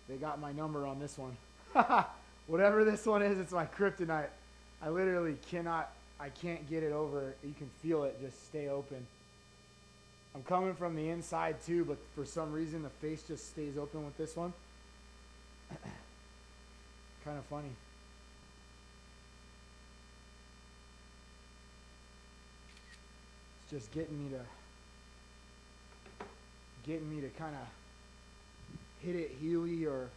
They got my number on this one. Whatever this one is, it's my kryptonite. I literally I can't get it over. You can feel it just stay open. I'm coming from the inside too, but for some reason the face just stays open with this one. Kind of funny. It's just getting me to kind of hit it heely or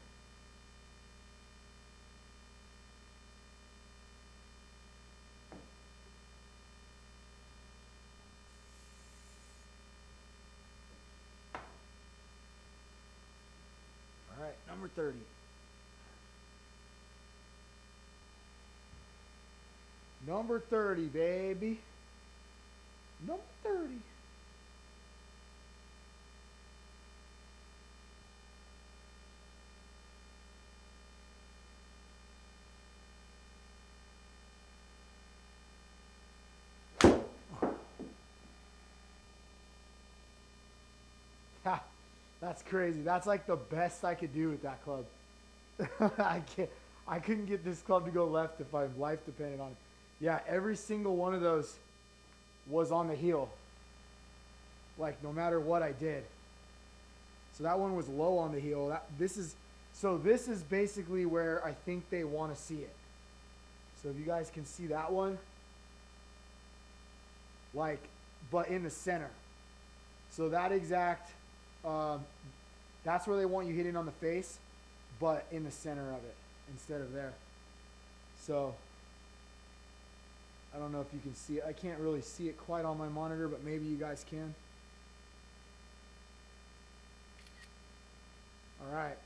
all right, number 30. Number 30, baby. Number 30. Ha, that's crazy. That's like the best I could do with that club. I couldn't get this club to go left if my life depended on it. Yeah, every single one of those was on the heel. Like no matter what I did. So that one was low on the heel. This is basically where I think they want to see it. So if you guys can see that one, like, but in the center. So that exact, that's where they want you hitting on the face, but in the center of it instead of there. So I don't know if you can see it. I can't really see it quite on my monitor, but maybe you guys can. All right.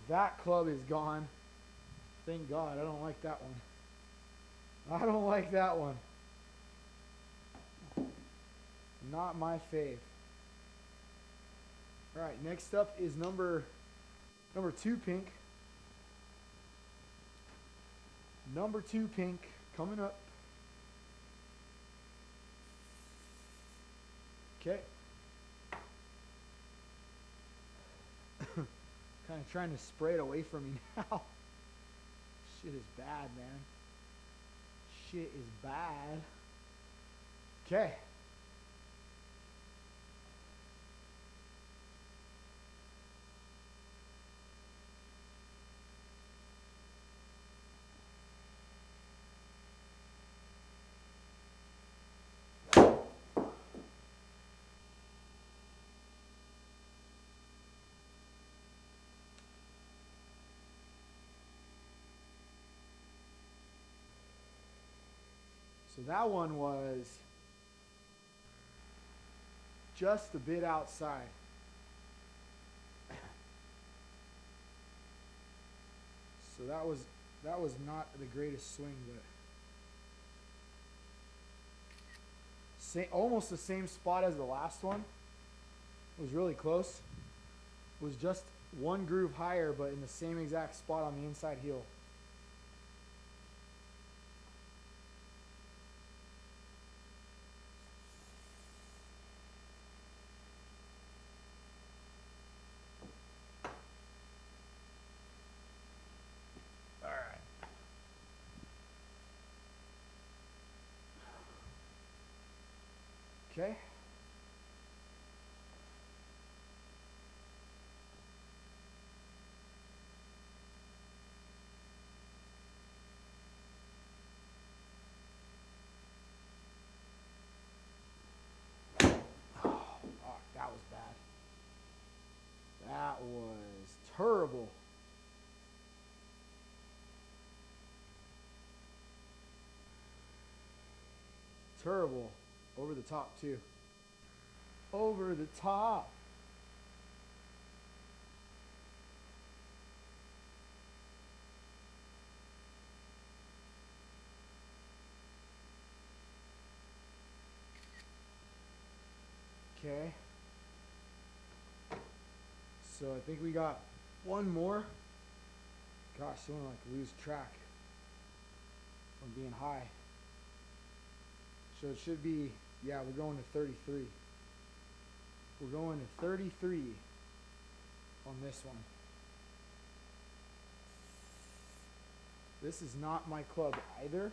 That club is gone. Thank God. I don't like that one. I don't like that one. Not my fave. All right. Next up is number 2 pink. Number 2 pink coming up. Okay. Kind of trying to spray it away from me now. Shit is bad, man. Shit is bad. Okay. So that one was just a bit outside. So that was not the greatest swing, but almost the same spot as the last one. It was really close. It was just one groove higher, but in the same exact spot on the inside heel. Okay. Oh, that was bad. That was terrible. Terrible. Over the top, too. Over the top. Okay. So I think we got one more. Gosh, I want to like lose track from being high. So it should be, yeah, we're going to 33. We're going to 33 on this one. This is not my club either.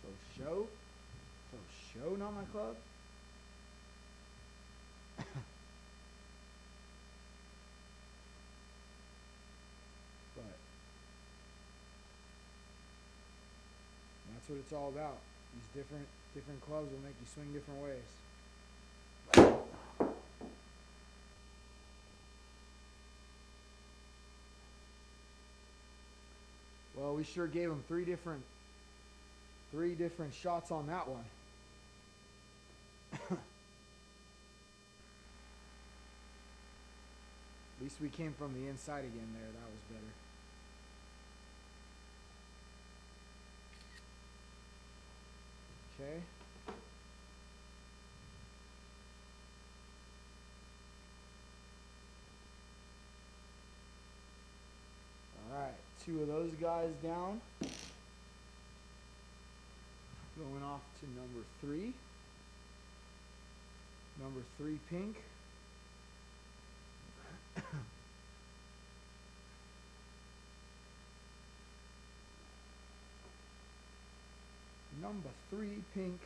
For show, not my club. But that's what it's all about. These different clubs will make you swing different ways. Well, we sure gave them three different shots on that one. At least we came from the inside again there. That was better. Okay. All right, two of those guys down. Going off to number 3. Number 3 pink. Number 3 pink.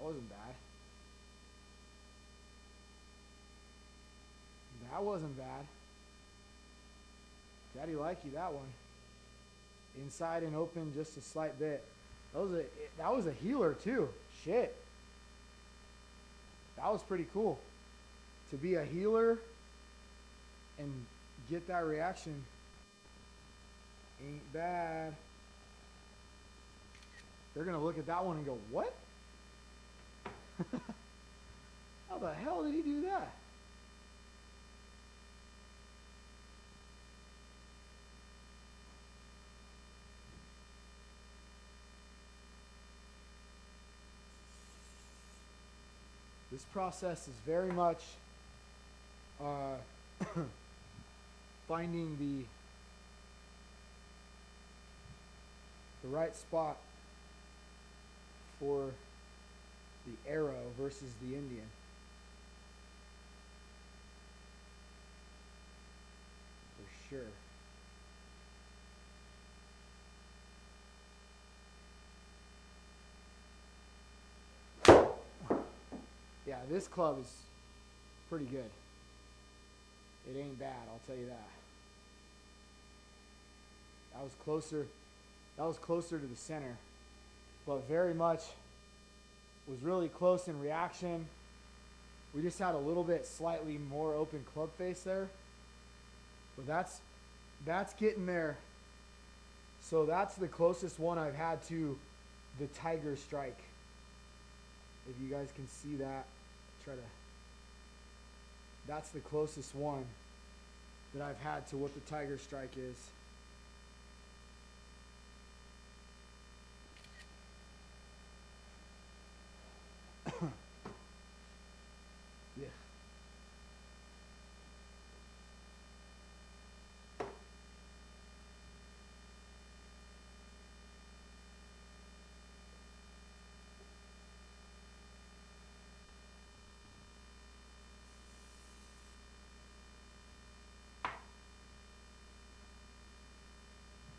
Wasn't bad. That wasn't bad. Daddy like you that one. Inside and open just a slight bit. That was a healer too. Shit. That was pretty cool. To be a healer and get that reaction ain't bad. They're gonna look at that one and go, what? How the hell did he do that? This process is very much finding the right spot for the arrow versus the Indian. For sure. this club is pretty good. It ain't bad, I'll tell you that. That was closer to the center, but very much was really close in reaction. We just had a little bit slightly more open club face there, but that's getting there. So that's the closest one I've had to the Tiger strike. If you guys can see that, that's the closest one that I've had to what the Tiger strike is. Yeah.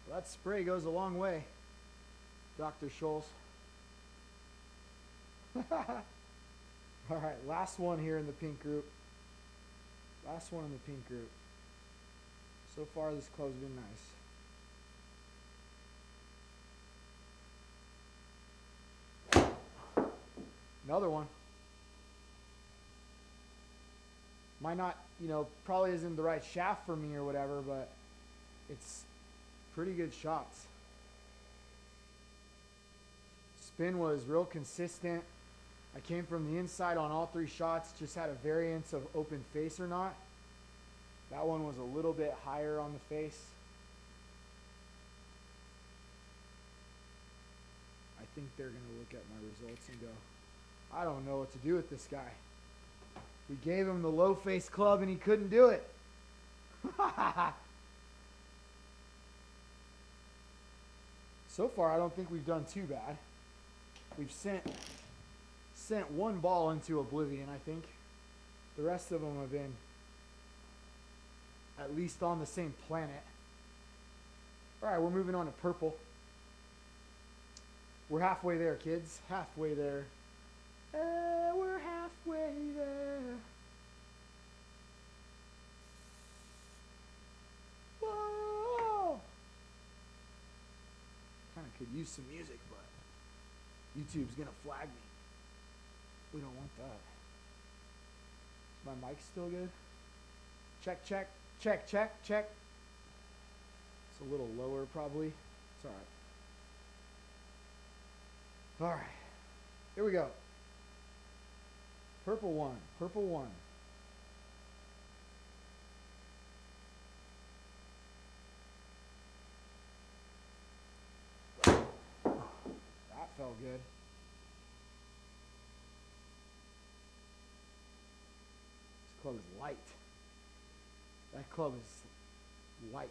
Well, that spray goes a long way, Dr. Scholes. All right, last one here in the pink group. Last one in the pink group. So far, this club's been nice. Another one. Might not, probably isn't the right shaft for me or whatever, but it's pretty good shots. Spin was real consistent. I came from the inside on all three shots, just had a variance of open face or not. That one was a little bit higher on the face. I think they're going to look at my results and go, I don't know what to do with this guy. We gave him the low face club and he couldn't do it. So far, I don't think we've done too bad. We've sent one ball into oblivion, I think. The rest of them have been at least on the same planet. All right, we're moving on to purple. We're halfway there, kids. Halfway there. We're halfway there. Whoa! Kind of could use some music, but YouTube's gonna flag me. We don't want that. Is my mic still good? Check, check, check, check, check. It's a little lower probably. It's alright. Alright. Here we go. Purple one. Purple one. That felt good. This club is light. That club is light.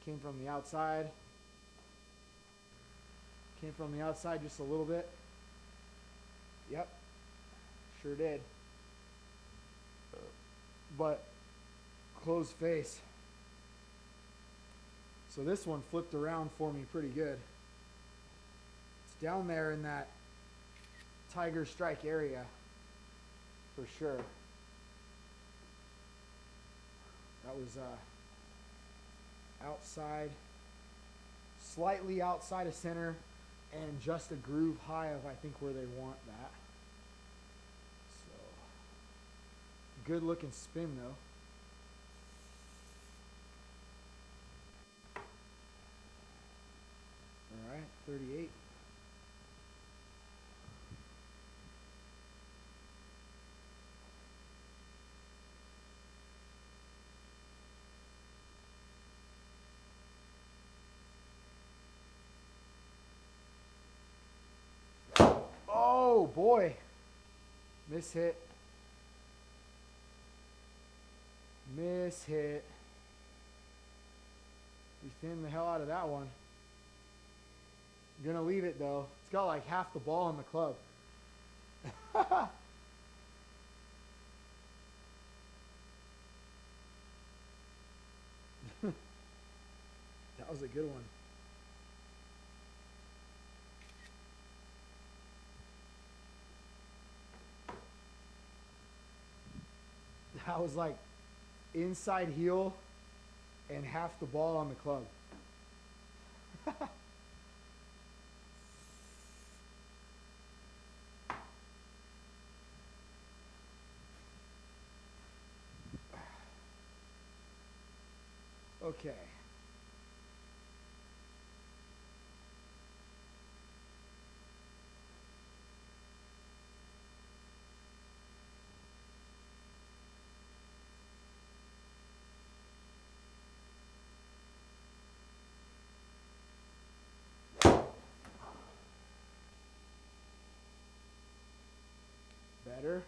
Came from the outside. Came from the outside just a little bit. Yep. Sure did. But closed face. So this one flipped around for me pretty good. It's down there in that Tiger strike area for sure. That was outside, slightly outside of center, and just a groove high of I think where they want that. So good looking spin though. All right, 38. Oh boy, miss hit. Miss hit. We thinned the hell out of that one. I'm gonna leave it though. It's got like half the ball in the club. That was a good one. That was like inside heel and half the ball on the club. Okay. Better.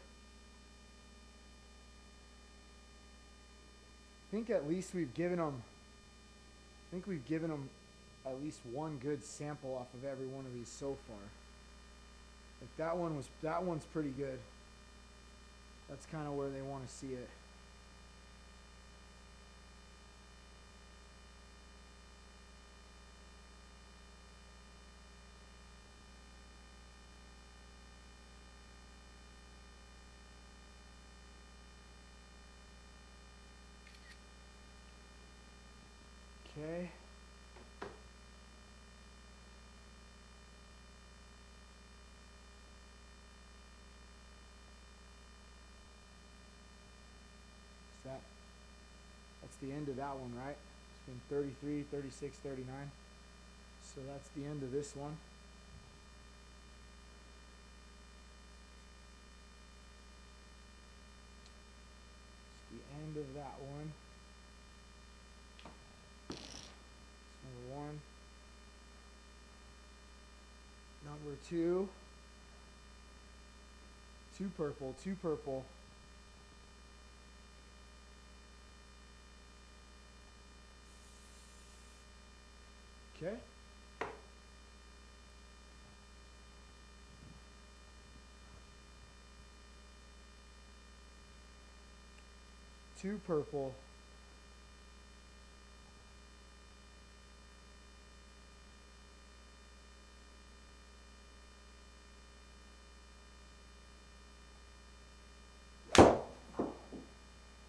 I think at least we've given them. I think we've given them at least one good sample off of every one of these so far. Like that one's pretty good. That's kind of where they want to see it. Okay. That's the end of that one, right? It's been 33, 36, 39. So that's the end of this one. It's the end of that one. It's number one. Number two. Two purple, two purple. Okay. Two purple.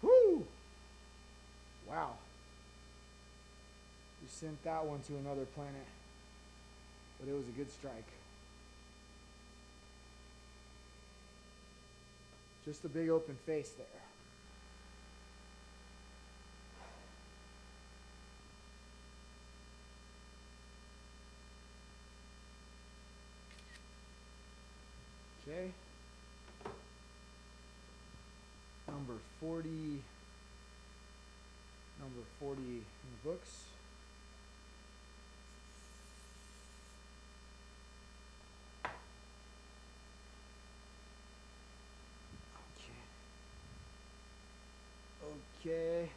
Woo! Wow. We sent that one to another planet. But it was a good strike. Just a big open face there. Okay. Number 40. Number 40 in the books. Okay.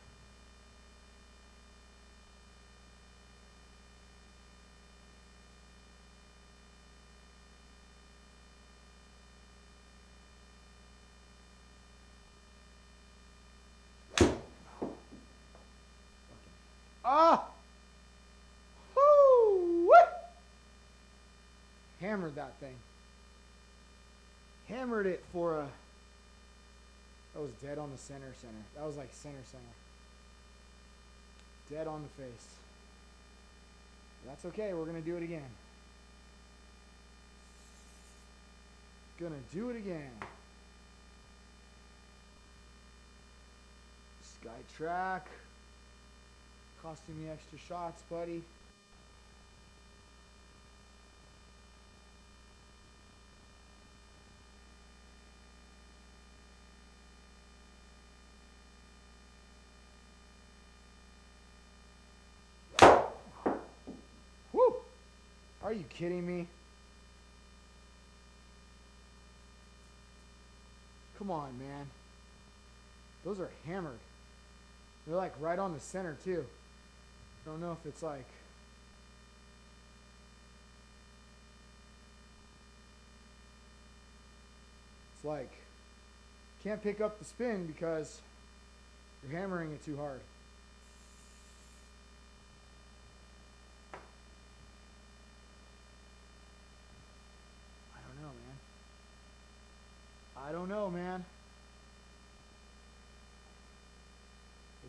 Ah! Woo! Hammered that thing. Hammered it for a... That was dead on the center. That was like center. Dead on the face. That's okay. We're going to do it again. Gonna do it again. Sky track. Costing me extra shots, buddy. Woo! Are you kidding me? Come on, man. Those are hammered. They're like right on the center too. I don't know if it's like... It's like... Can't pick up the spin because you're hammering it too hard. I don't know, man.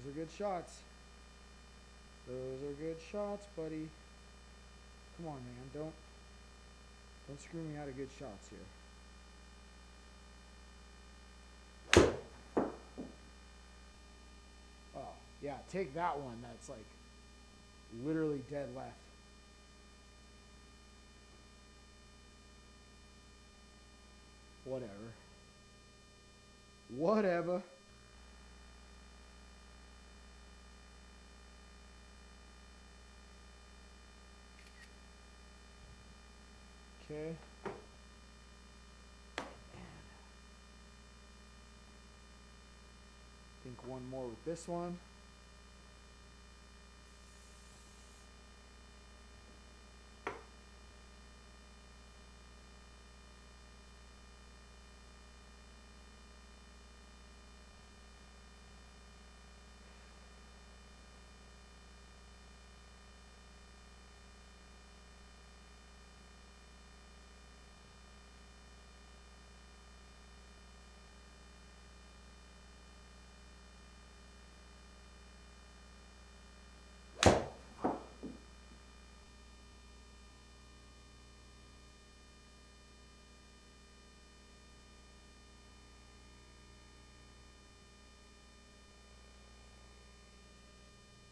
Those are good shots. Those are good shots, buddy. Come on, man. Don't screw me out of good shots here. Oh, yeah, take that one. That's like literally dead left. Whatever. Whatever. Okay. Think one more with this one.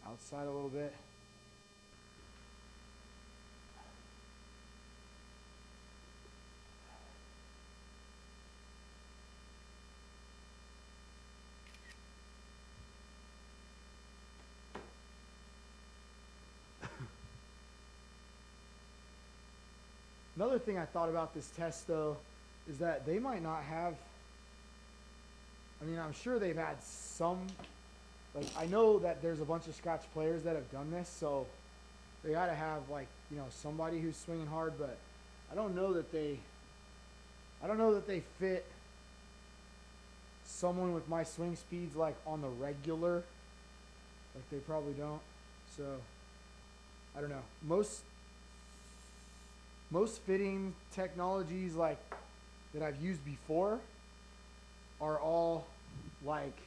Outside a little bit. Another thing I thought about this test though is that they might not have, I mean, I'm sure they've had some, like, I know that there's a bunch of scratch players that have done this, so they got to have, like, you know, somebody who's swinging hard, but I don't know that they fit someone with my swing speeds, like, on the regular. Like, they probably don't. So, I don't know. Most fitting technologies, like, that I've used before are all, like,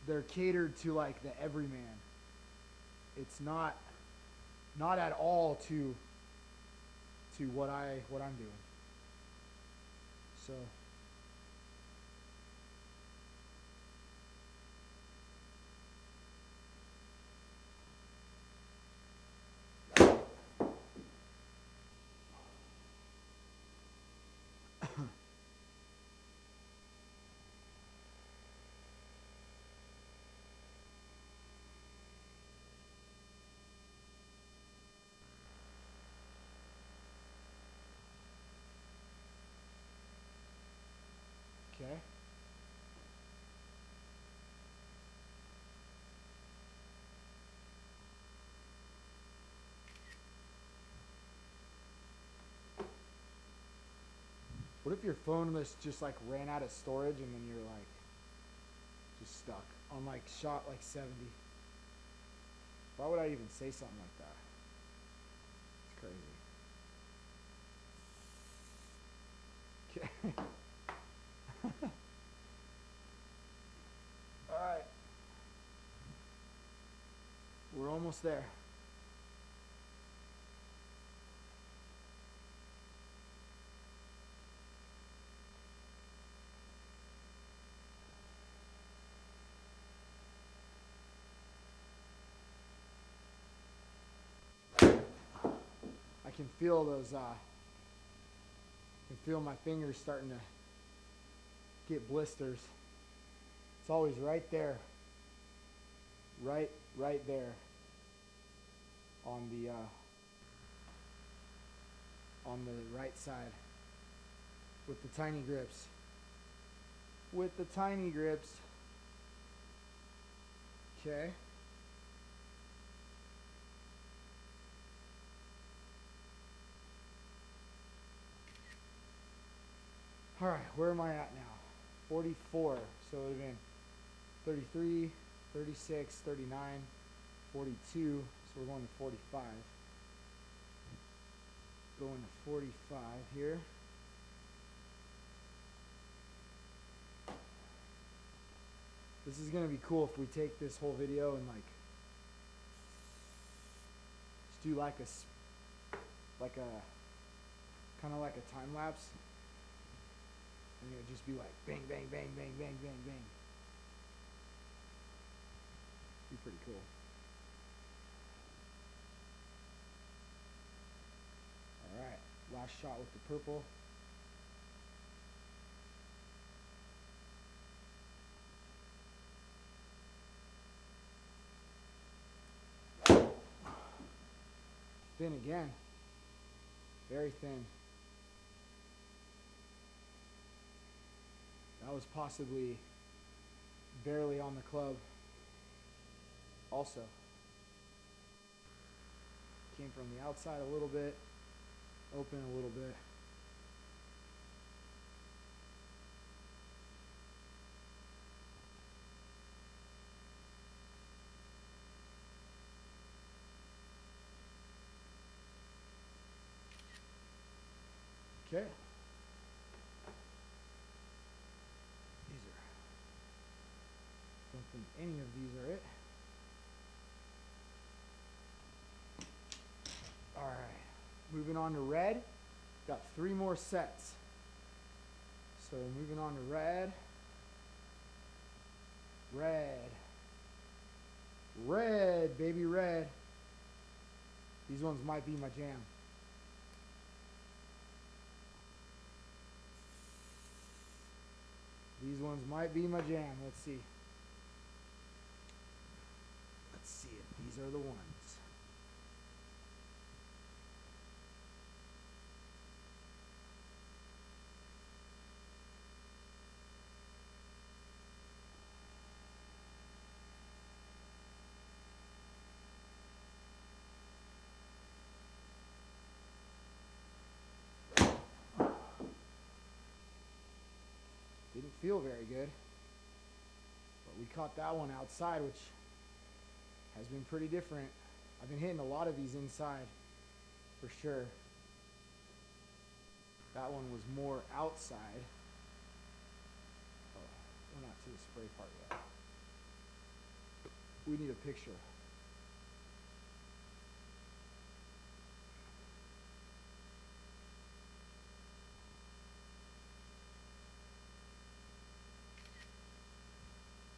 they're catered to, like, the everyman. It's not at all to what I'm doing. So okay. What if your phone list just like ran out of storage and then you're like just stuck on like shot like 70? Why would I even say something like that? It's crazy. Okay. All right. We're almost there. I can feel those, I can feel my fingers starting to get blisters. It's always right there. Right there on the right side with the tiny grips. With the tiny grips. Okay. All right, where am I at now? 44. So it would have been 33, 36, 39, 42. So we're going to 45. Going to 45 here. This is gonna be cool if we take this whole video and like just do like a kind of like a time lapse, and it would just be like bang, bang, bang, bang, bang, bang, bang. Be pretty cool. All right, last shot with the purple. Thin again. Very thin. That was possibly barely on the club. Also, came from the outside a little bit, open a little bit. Okay. These are, don't think any of these are it. All right, moving on to red. Got 3 more sets. So moving on to red. Red. Red, baby, red. These ones might be my jam. These ones might be my jam. Let's see. Let's see if these are the ones. Didn't feel very good, but we caught that one outside, which has been pretty different. I've been hitting a lot of these inside for sure. That one was more outside. Oh, we're not to the spray part yet. We need a picture.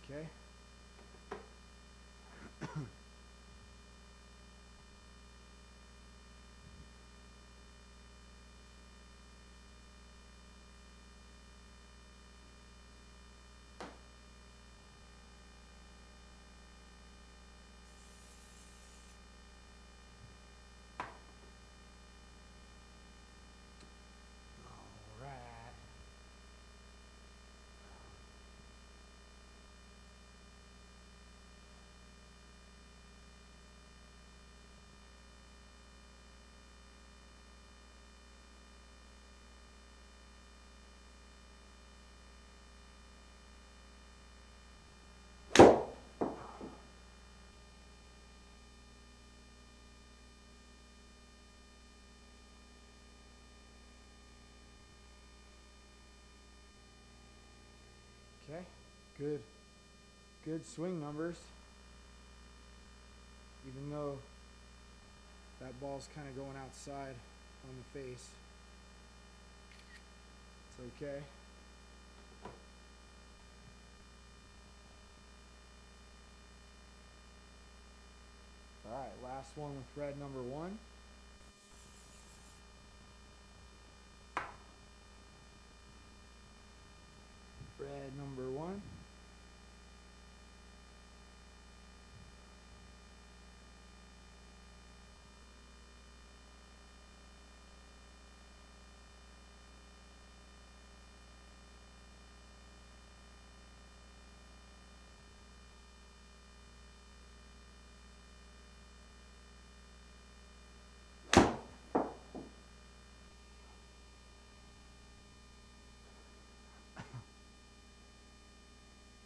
Okay. All right. Okay, good swing numbers, even though that ball's kind of going outside on the face. It's okay. All right, last one with red number 1. Red number 1.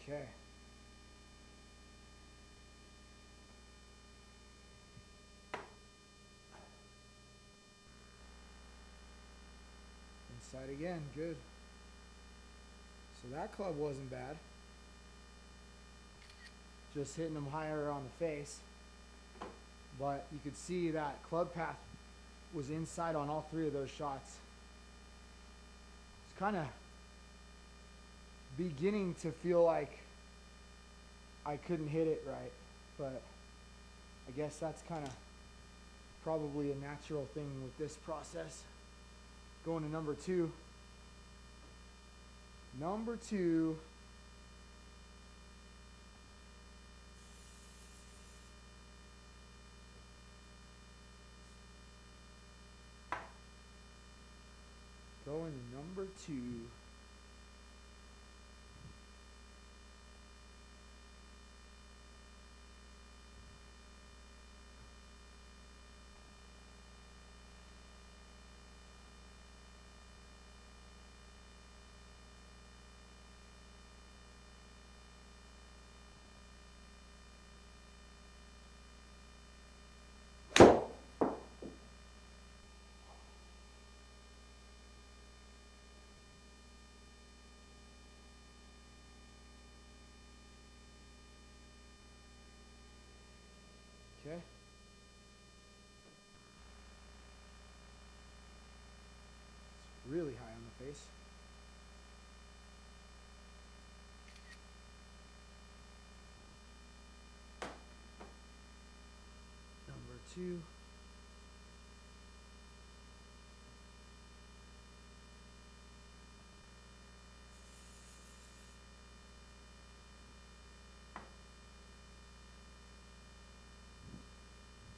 Okay. Inside again, good. So that club wasn't bad. just hitting them higher on the face. But you could see that club path was inside on all three of those shots. It's kind of beginning to feel like I couldn't hit it right, but I guess that's kind of probably a natural thing with this process. Going to number two. Number two. Going to number two. Okay. It's really high on the face. Number two.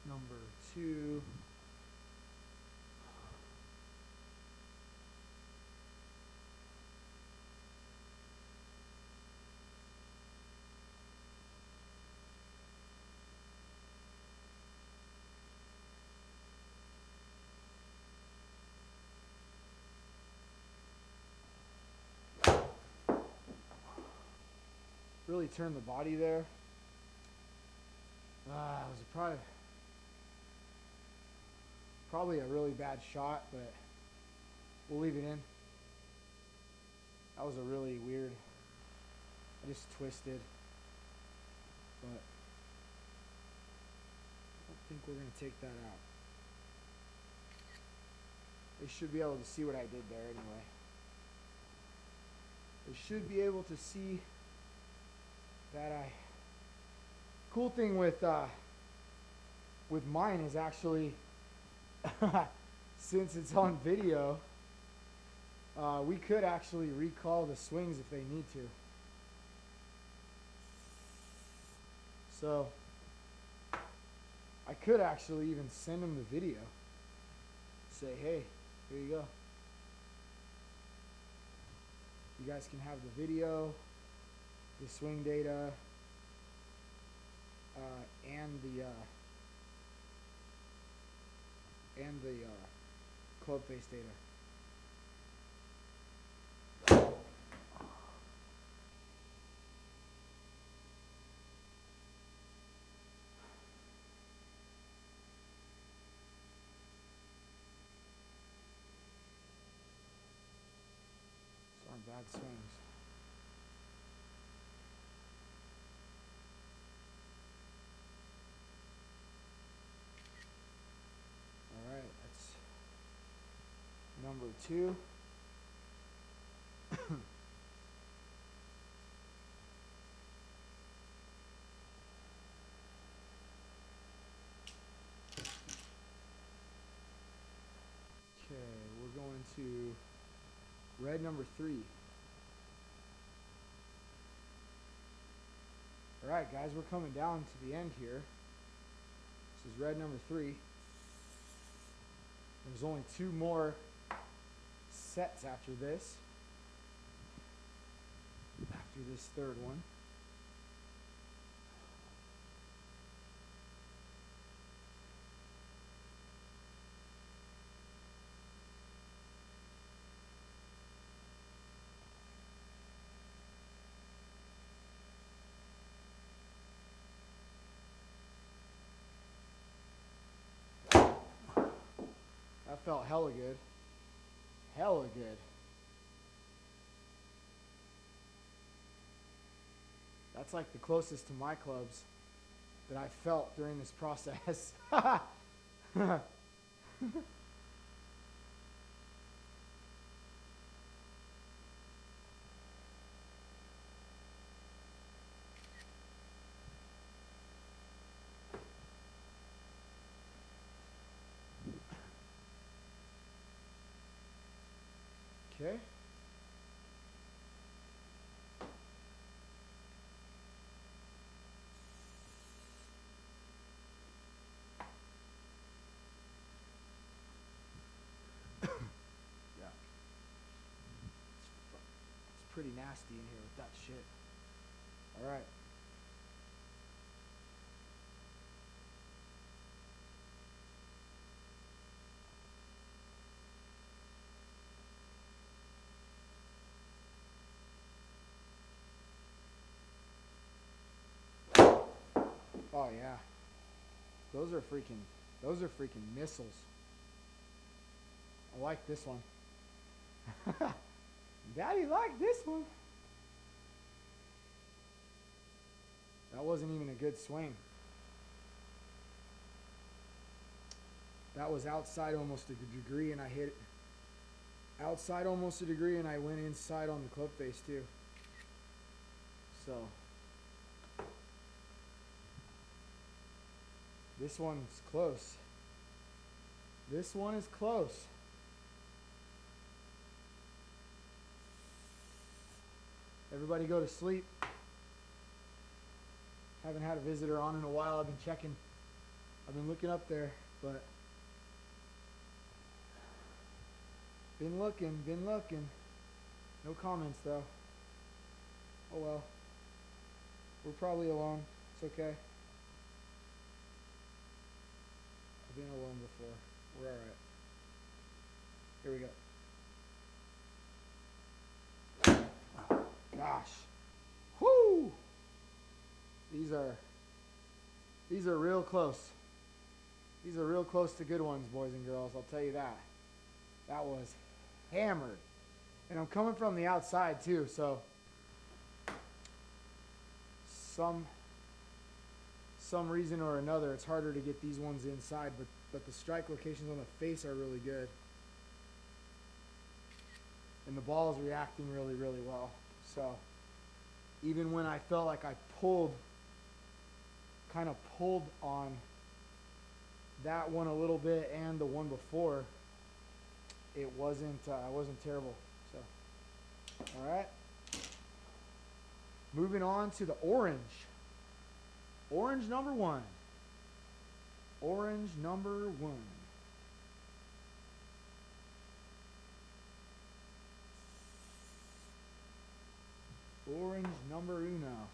Number two. Really turned the body there. It was probably a really bad shot, but we'll leave it in. That was a really weird. I just twisted, but I don't think we're gonna take that out. They should be able to see what I did there anyway. They should be able to see that cool thing with mine is actually since it's on video, we could actually recall the swings if they need to. So I could actually even send them the video. Say, hey, here you go. You guys can have the video, the swing data, and the club face data. These aren't bad swings. Number two. Okay, we're going to red number three. All right, guys, we're coming down to the end here. This is red number three. There's only two more sets after this third one. That felt hella good. Hella good. That's like the closest to my clubs that I felt during this process. Okay. Yeah. It's pretty nasty in here with that shit. All right. Oh yeah. Those are freaking missiles. I like this one. Daddy liked this one. That wasn't even a good swing. That was outside almost a degree and I hit it. Outside almost a degree and I went inside on the club face too. So this one's close. This one is close. Everybody go to sleep. Haven't had a visitor on in a while. I've been checking. I've been looking up there, but been looking. No comments though. Oh well. We're probably alone. It's okay. I've been alone before. We're alright. Here we go. Gosh. Whoo! These are real close. These are real close to good ones, boys and girls. I'll tell you that. That was hammered. And I'm coming from the outside too, so some reason or another it's harder to get these ones inside, but the strike locations on the face are really good. And the ball is reacting really, really well. So even when I felt like I kind of pulled on that one a little bit and the one before, it wasn't terrible. So, all right. Moving on to the orange. Orange number one. Orange number one. Orange number uno.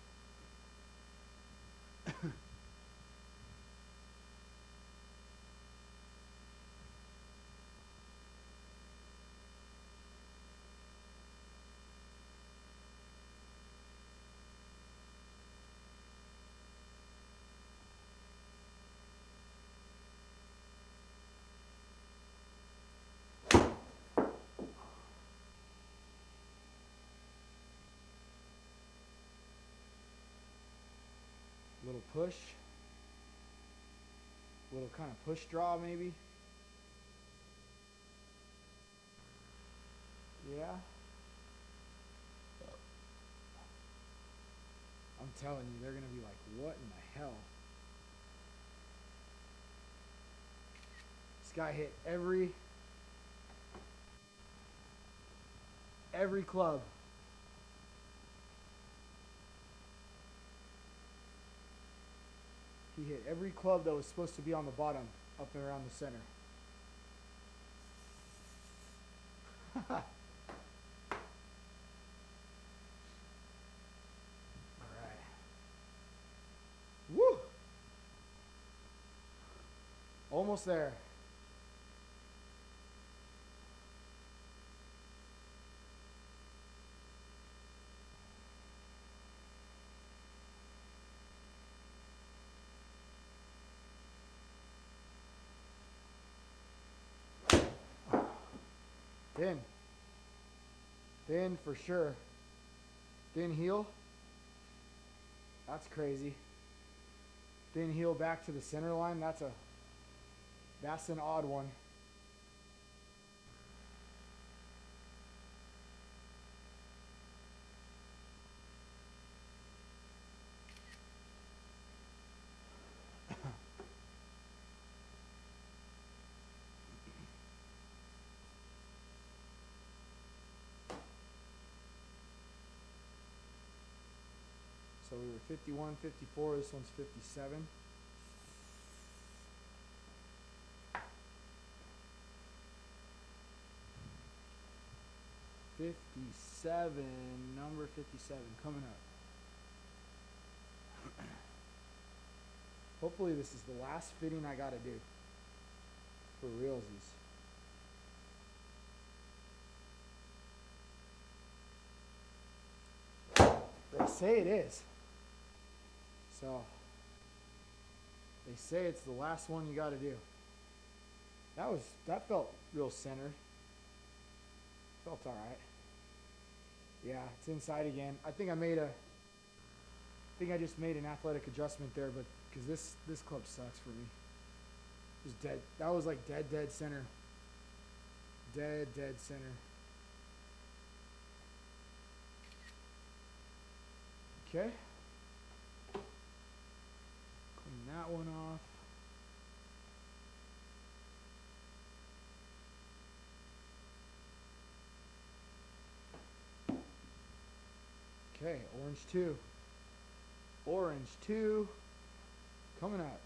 Little push. Little kind of push draw maybe. Yeah. I'm telling you, they're going to be like, what in the hell? This guy hit every club. He hit every club that was supposed to be on the bottom up and around the center. Alright. Woo! Almost there. Thin for sure. Thin heel. That's crazy. Then heel back to the center line. That's an odd one. So we were 51, 54. This one's 57. Number 57 coming up. Hopefully this is the last fitting I gotta do for realsies. They say it is. So they say it's the last one you gotta do. That felt real centered. Felt alright. Yeah, it's inside again. I think I just made an athletic adjustment there, but because this club sucks for me. It was dead. That was like dead center. Dead center. Okay. Clean that one off. Okay, orange 2. Orange 2 coming up.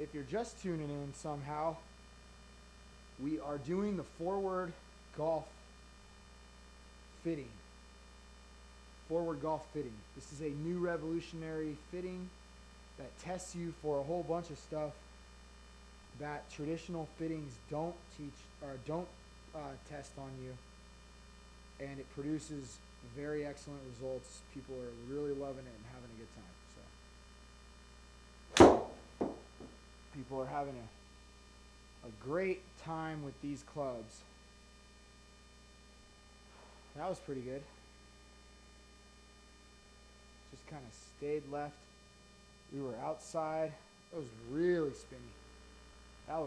If you're just tuning in somehow, we are doing the Foreward Golf fitting. Foreward Golf fitting. This is a new revolutionary fitting that tests you for a whole bunch of stuff that traditional fittings don't teach or don't test on you, and it produces very excellent results. People are really loving it and having a good time. So people are having a great time with these clubs. That was pretty good. Just kind of stayed left. We were outside. It was really spinny. That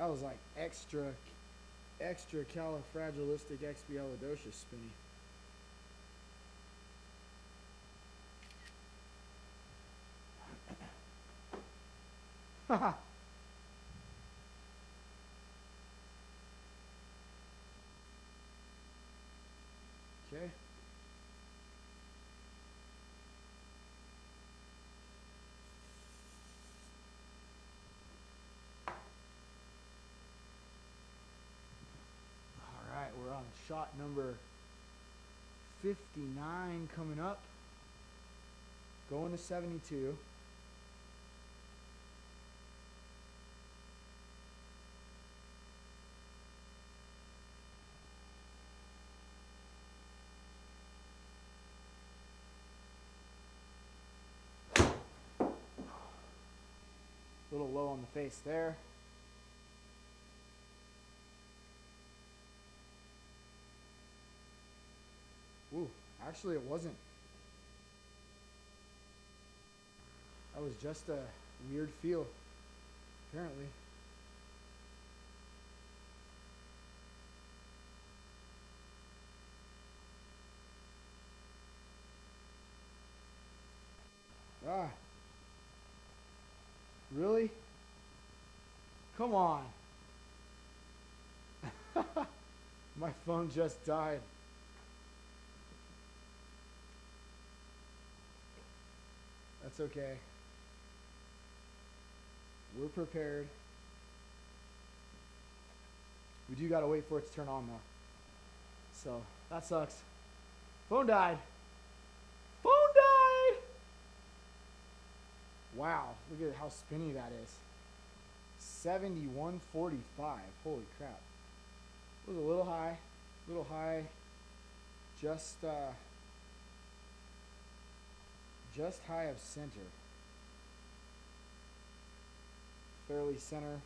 was like extra califragilistic expialidocious spinny. Haha. Okay. We're on shot number 59 coming up. Going to 72. A little low on the face there. Ooh, actually it wasn't. That was just a weird feel, apparently. Ah. Really? Come on. My phone just died. That's okay. We're prepared. We do gotta wait for it to turn on though. So that sucks. Phone died. Phone died! Wow, look at how spinny that is. 71.45. Holy crap. It was a little high. Just high of center. Fairly center.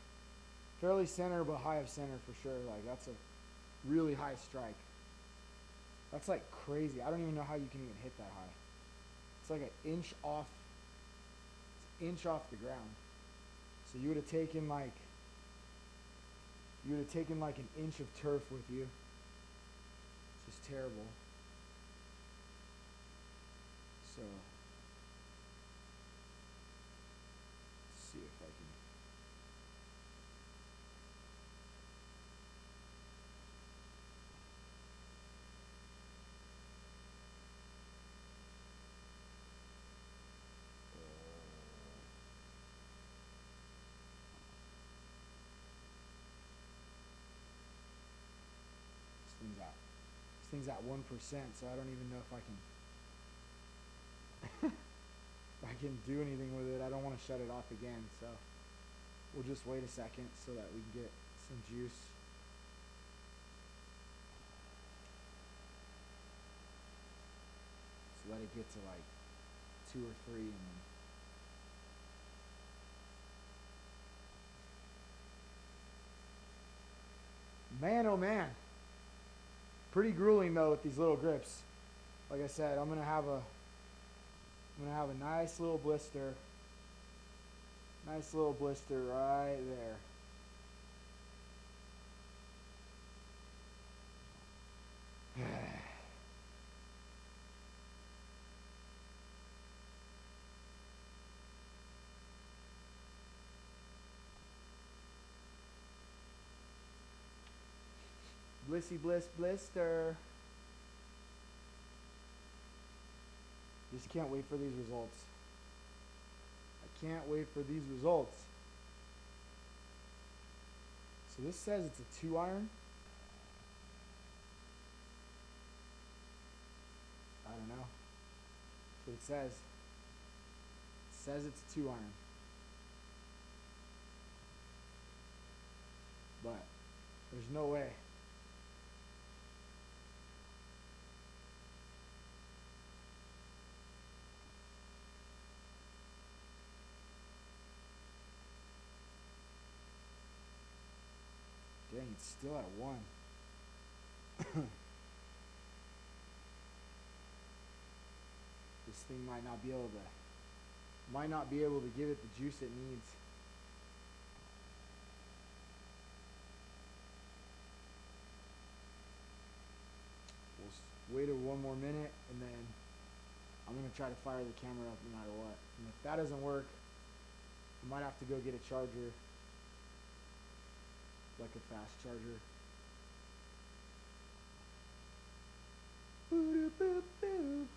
Fairly center, but high of center for sure. Like, that's a really high strike. That's like crazy. I don't even know how you can even hit that high. It's like an inch off. It's an inch off the ground. So you would have taken like an inch of turf with you. It's just terrible. So let's see if I can. This thing's at 1%, so I don't even know if I can if I can do anything with it. I don't want to shut it off again, so we'll just wait a second so that we can get some juice. So let it get to like 2 or 3 and then man, oh man. Pretty grueling though with these little grips. Like I said, I'm gonna have a nice little blister. Nice little blister right there. Blissy bliss blister. Just can't wait for these results. I can't wait for these results. So this says it's a 2-iron. I don't know. That's what it says. It says it's a 2-iron. But there's no way. Dang, it's still at 1. This thing might not be able to give it the juice it needs. We'll wait 1 more minute and then I'm gonna try to fire the camera up no matter what. And if that doesn't work, I might have to go get a charger. Like a fast charger. Boo-doo-boo-boo.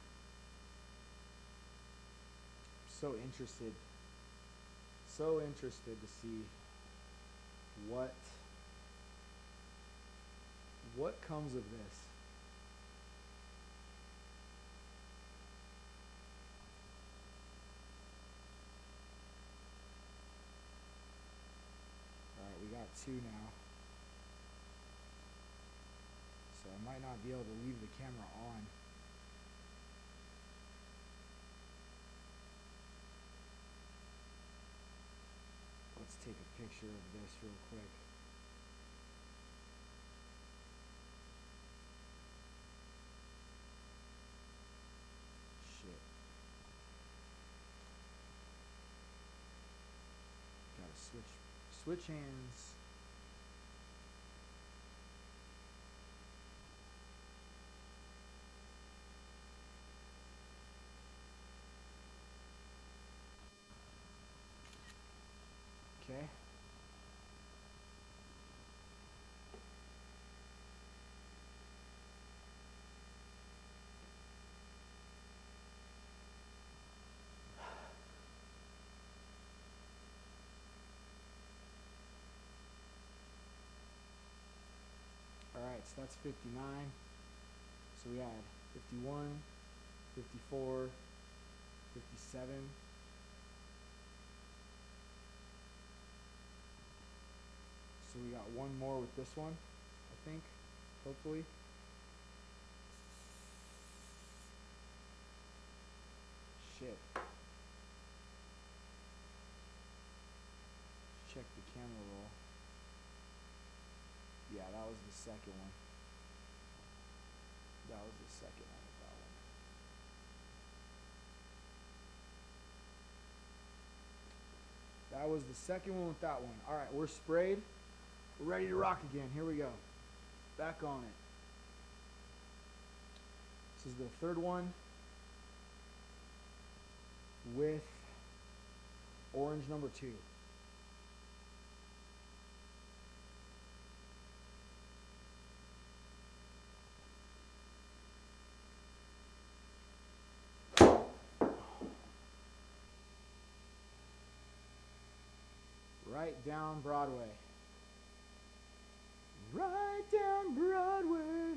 So interested to see what comes of this. Alright, we got 2 now. So I might not be able to leave the camera on. Let's take a picture of this real quick. Shit. Gotta switch hands. Okay. Alright, so that's 59. So we had 51, 54, 57. So we got 1 more with this one, I think, hopefully. Shit. Check the camera roll. Yeah, that was the second one. That was the second one with that one. That was the second one with that one. All right, we're sprayed. We're ready to rock again. Here we go. Back on it. This is the third one with orange number 2. Right down Broadway. Right down Broadway.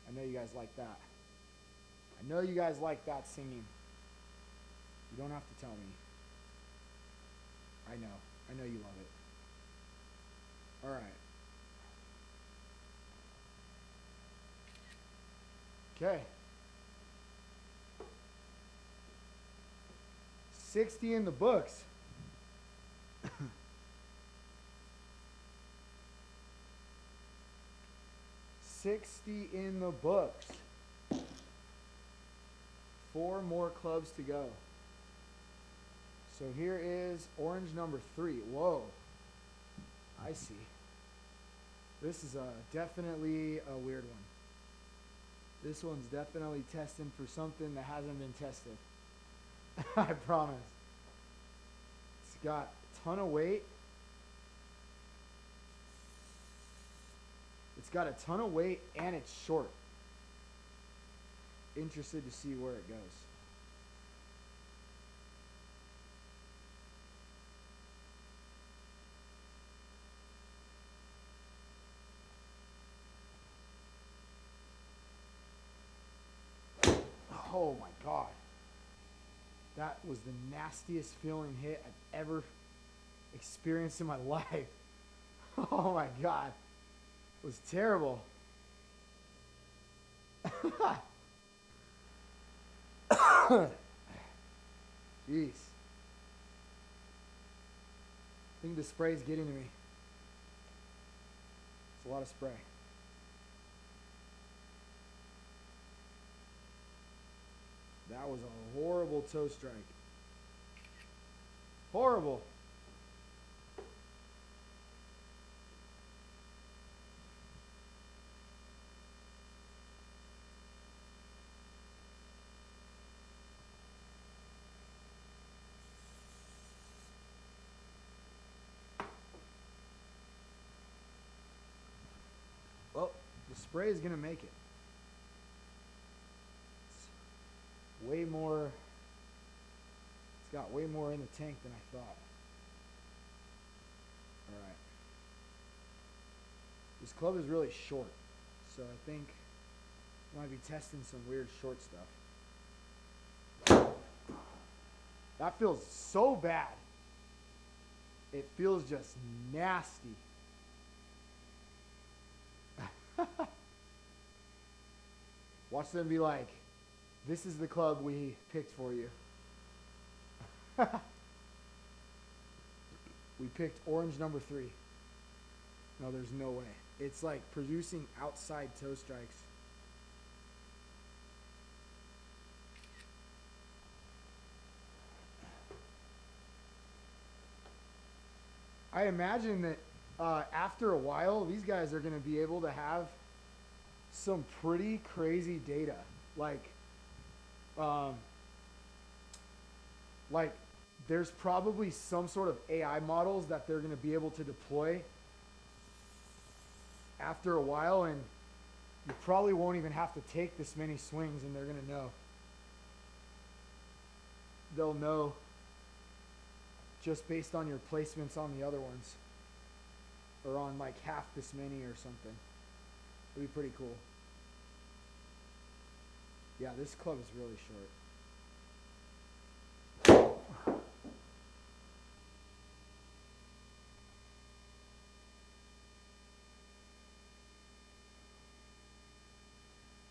I know you guys like that. I know you guys like that singing. You don't have to tell me. I know. I know you love it. All right. Okay. 60 in the books. $60 in the books. 4 more clubs to go. So here is orange number 3. Whoa. I see. This is definitely a weird one. This one's definitely testing for something that hasn't been tested. I promise. It's got a ton of weight. It's got a ton of weight and it's short. Interested to see where it goes. Oh my God. That was the nastiest feeling hit I've ever experienced in my life. Oh my God. It was terrible. Jeez. I think the spray's getting to me. It's a lot of spray. That was a horrible toe strike. Horrible. Well, the spray is going to make it. It's way more, it's got way more in the tank than I thought. Alright. This club is really short, so I think I might be testing some weird short stuff. That feels so bad. It feels just nasty. Watch them be like, this is the club we picked for you. We picked orange number 3. No, there's no way. It's like producing outside toe strikes. I imagine that after a while, these guys are going to be able to have some pretty crazy data. Like there's probably some sort of AI models that they're going to be able to deploy after a while, and you probably won't even have to take this many swings, and they're going to know. They'll know just based on your placements on the other ones, or on like half this many or something. It'd be pretty cool. Yeah, this club is really short.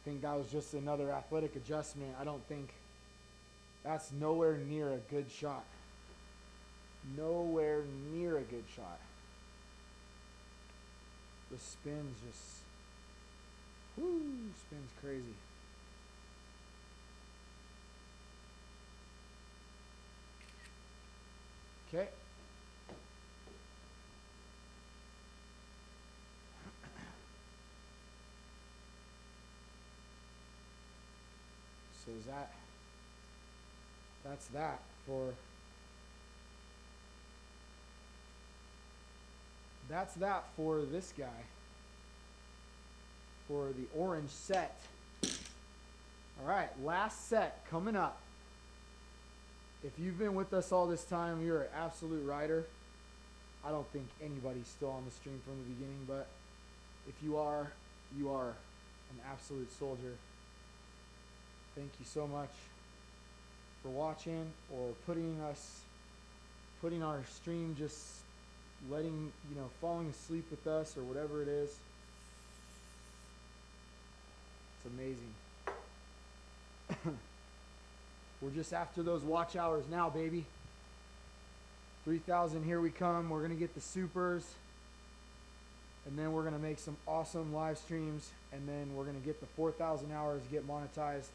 I think that was just another athletic adjustment. I don't think that's nowhere near a good shot. Nowhere near a good shot. The spin's just, whoo, spin's crazy. Okay. So that's that for this guy, for the orange set. All right, last set coming up. If you've been with us all this time, you're an absolute rider. I don't think anybody's still on the stream from the beginning, but if you are an absolute soldier. Thank you so much for watching or putting our stream, just letting, falling asleep with us or whatever it is. It's amazing. We're just after those watch hours now, baby. 3,000, here we come. We're going to get the supers. And then we're going to make some awesome live streams. And then we're going to get the 4,000 hours, get monetized.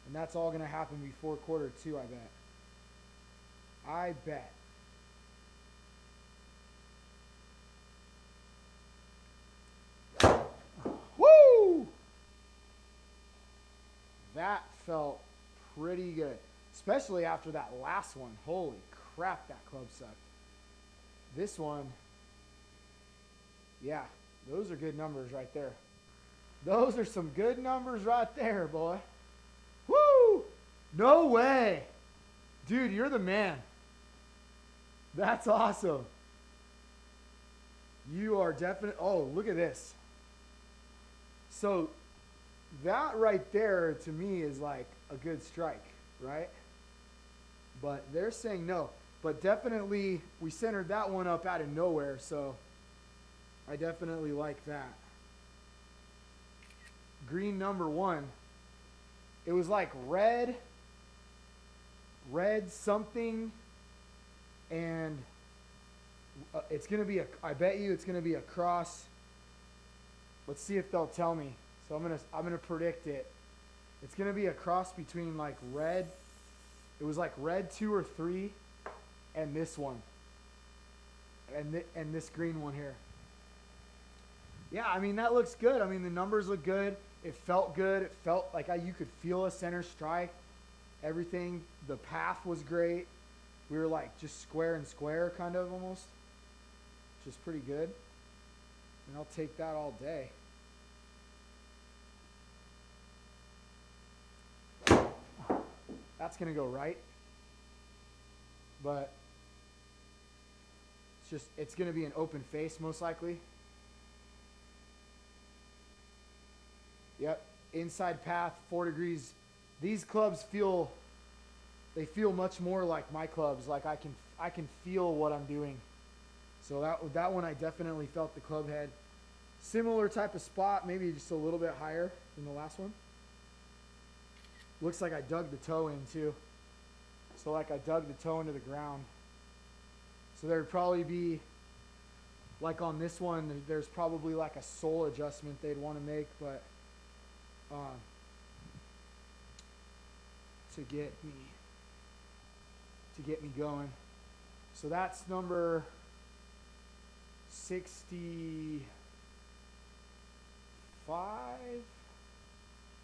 And that's all going to happen before quarter 2, I bet. I bet. Woo! That felt pretty good. Especially after that last one. Holy crap, that club sucked. This one, yeah, those are good numbers right there. Those are some good numbers right there, boy. Woo! No way. Dude, you're the man. That's awesome. You are definite. Oh, look at this. So that right there to me is like a good strike, right? But they're saying no. But definitely we centered that one up out of nowhere, so I definitely like that. Green number 1. It was like red something, and it's going to be I bet you it's going to be a cross. Let's see if they'll tell me. So I'm going to predict it. It's going to be a cross between like red. It was like red 2 or 3 and this one. And this green one here. Yeah, I mean, that looks good. I mean, the numbers look good. It felt good. It felt like you could feel a center strike. Everything, the path was great. We were like just square and square kind of almost, which is pretty good. And I'll take that all day. That's going to go right. But it's going to be an open face most likely. Yep, inside path, 4 degrees. These clubs feel much more like my clubs. Like I can feel what I'm doing. So that one I definitely felt the club head. Similar type of spot, maybe just a little bit higher than the last one. Looks like I dug the toe in too. So like I dug the toe into the ground. So there'd probably be, like on this one, there's probably like a sole adjustment they'd want to make, but to get me going. So that's number 65.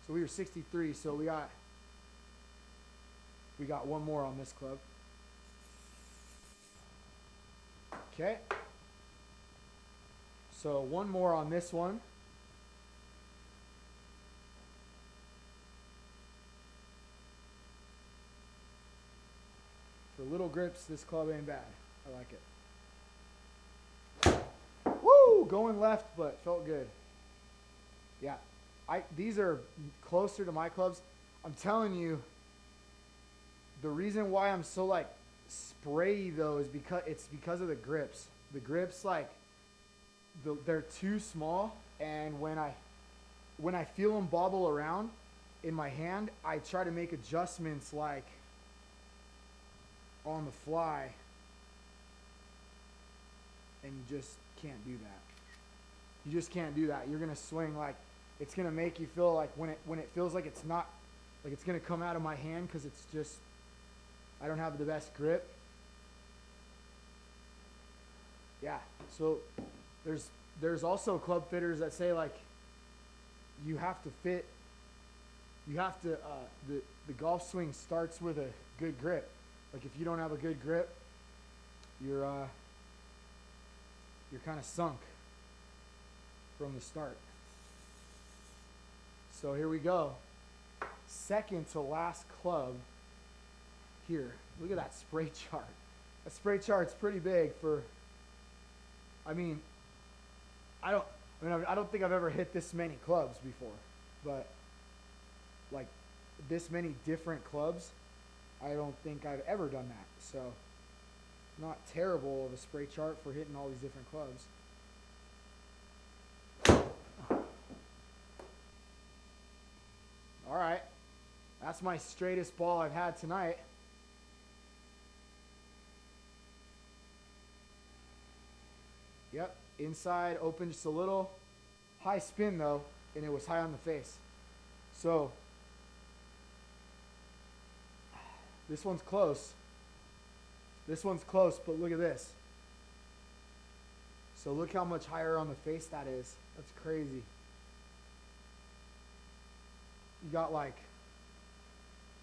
So we were 63. So we got one more on this club. Okay. So one more on this one. For little grips, this club ain't bad. I like it. Woo! Going left, but felt good. Yeah. These are closer to my clubs. I'm telling you, the reason why I'm so like sprayy though is because of the grips. The grips, like they're too small, and when I feel them bobble around in my hand, I try to make adjustments like on the fly, and you just can't do that. You just can't do that. You're gonna swing like it's gonna make you feel like when it feels like it's not like it's gonna come out of my hand because it's just I don't have the best grip. Yeah. So there's also club fitters that say like you have to fit. You have to the golf swing starts with a good grip. Like if you don't have a good grip, you're kind of sunk from the start. So here we go. Second to last club here. Look at that spray chart. That spray chart's pretty big for, I don't think I've ever hit this many clubs before, but like this many different clubs, I don't think I've ever done that. So not terrible of a spray chart for hitting all these different clubs. All right, that's my straightest ball I've had tonight. Yep, inside, open just a little. High spin though, and it was high on the face. So, this one's close. This one's close, but look at this. So look how much higher on the face that is. That's crazy. You got like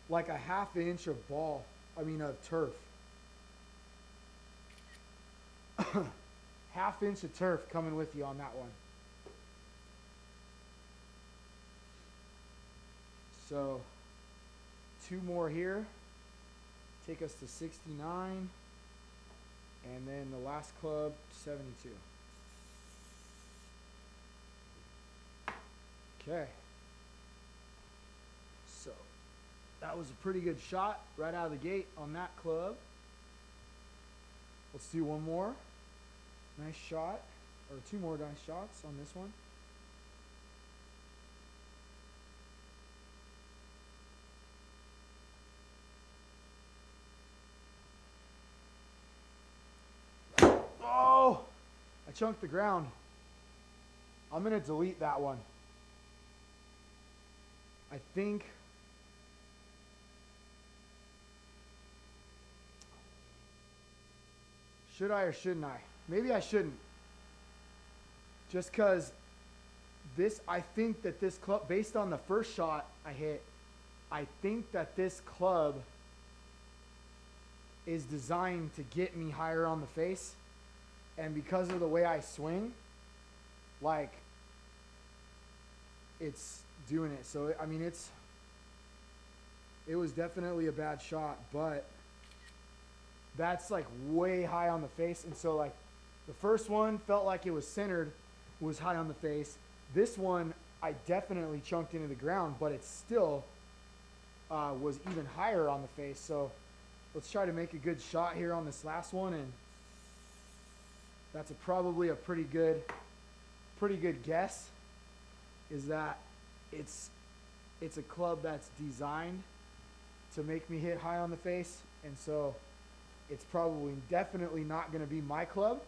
a ½ inch of ball, of turf. ½ inch of turf coming with you on that one. So 2 more here. Take us to 69. And then the last club, 72. Okay. So that was a pretty good shot right out of the gate on that club. Let's do one more. Nice shot, or 2 more nice shots on this one. Oh, I chunked the ground. I'm going to delete that one. I think should I or shouldn't I? Maybe I shouldn't. Just because I think that this club, based on the first shot I hit, I think that this club is designed to get me higher on the face. And because of the way I swing, like, it's doing it. So, it was definitely a bad shot, but that's like way high on the face. And so like the first one felt like it was centered, was high on the face. This one, I definitely chunked into the ground, but it still was even higher on the face. So let's try to make a good shot here on this last one. And that's probably a pretty good guess, is that it's a club that's designed to make me hit high on the face. And so it's probably definitely not going to be my club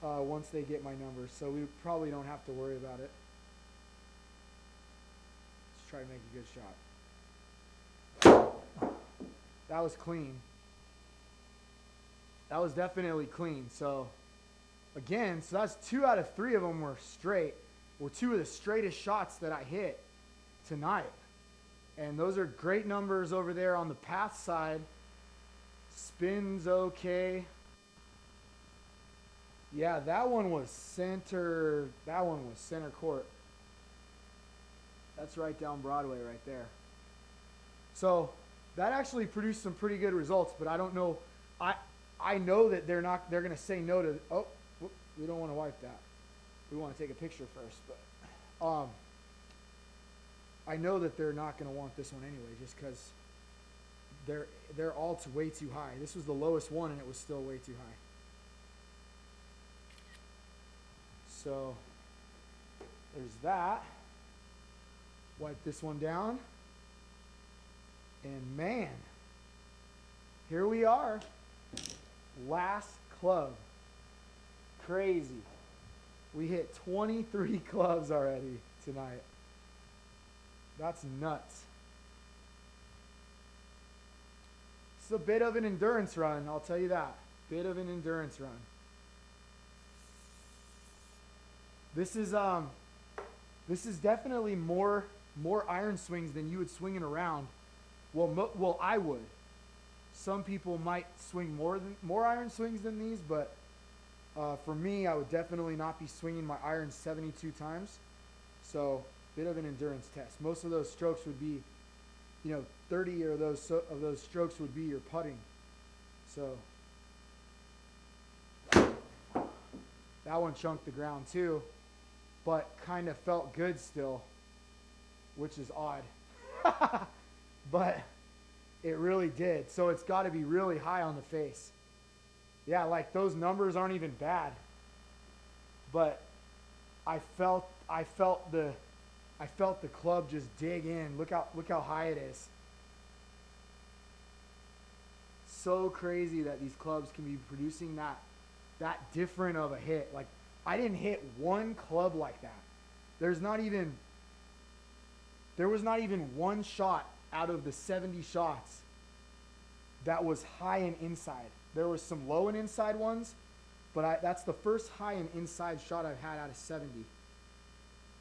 once they get my numbers. So we probably don't have to worry about it. Let's try to make a good shot. That was clean. That was definitely clean. So again, so that's 2 out of 3 of them were straight. Were 2 of the straightest shots that I hit tonight. And those are great numbers over there on the path side. Spins okay. Yeah, that one was center court. That's right down Broadway right there. So that actually produced some pretty good results, but I don't know. I know that they're going to say no to, oh, we don't want to wipe that. We want to take a picture first, but I know that they're not going to want this one anyway, just because they're all way too high. This was the lowest one, and it was still way too high. So there's that. Wipe this one down. And man, here we are. Last club. Crazy. We hit 23 clubs already tonight. That's nuts. It's a bit of an endurance run, I'll tell you that. Bit of an endurance run. This is definitely more iron swings than you would swing in a round. Well, I would. Some people might swing more iron swings than these, but for me, I would definitely not be swinging my irons 72 times. So, bit of an endurance test. Most of those strokes would be, 30 of those strokes would be your putting. So, that one chunked the ground too, but kind of felt good still, which is odd. But it really did. So it's got to be really high on the face. Yeah, like those numbers aren't even bad. But I felt the club just dig in. Look how high it is. So crazy that these clubs can be producing that different of a hit. Like, I didn't hit one club like that. There was not even one shot out of the 70 shots that was high and inside. There was some low and inside ones, but that's the first high and inside shot I've had out of 70.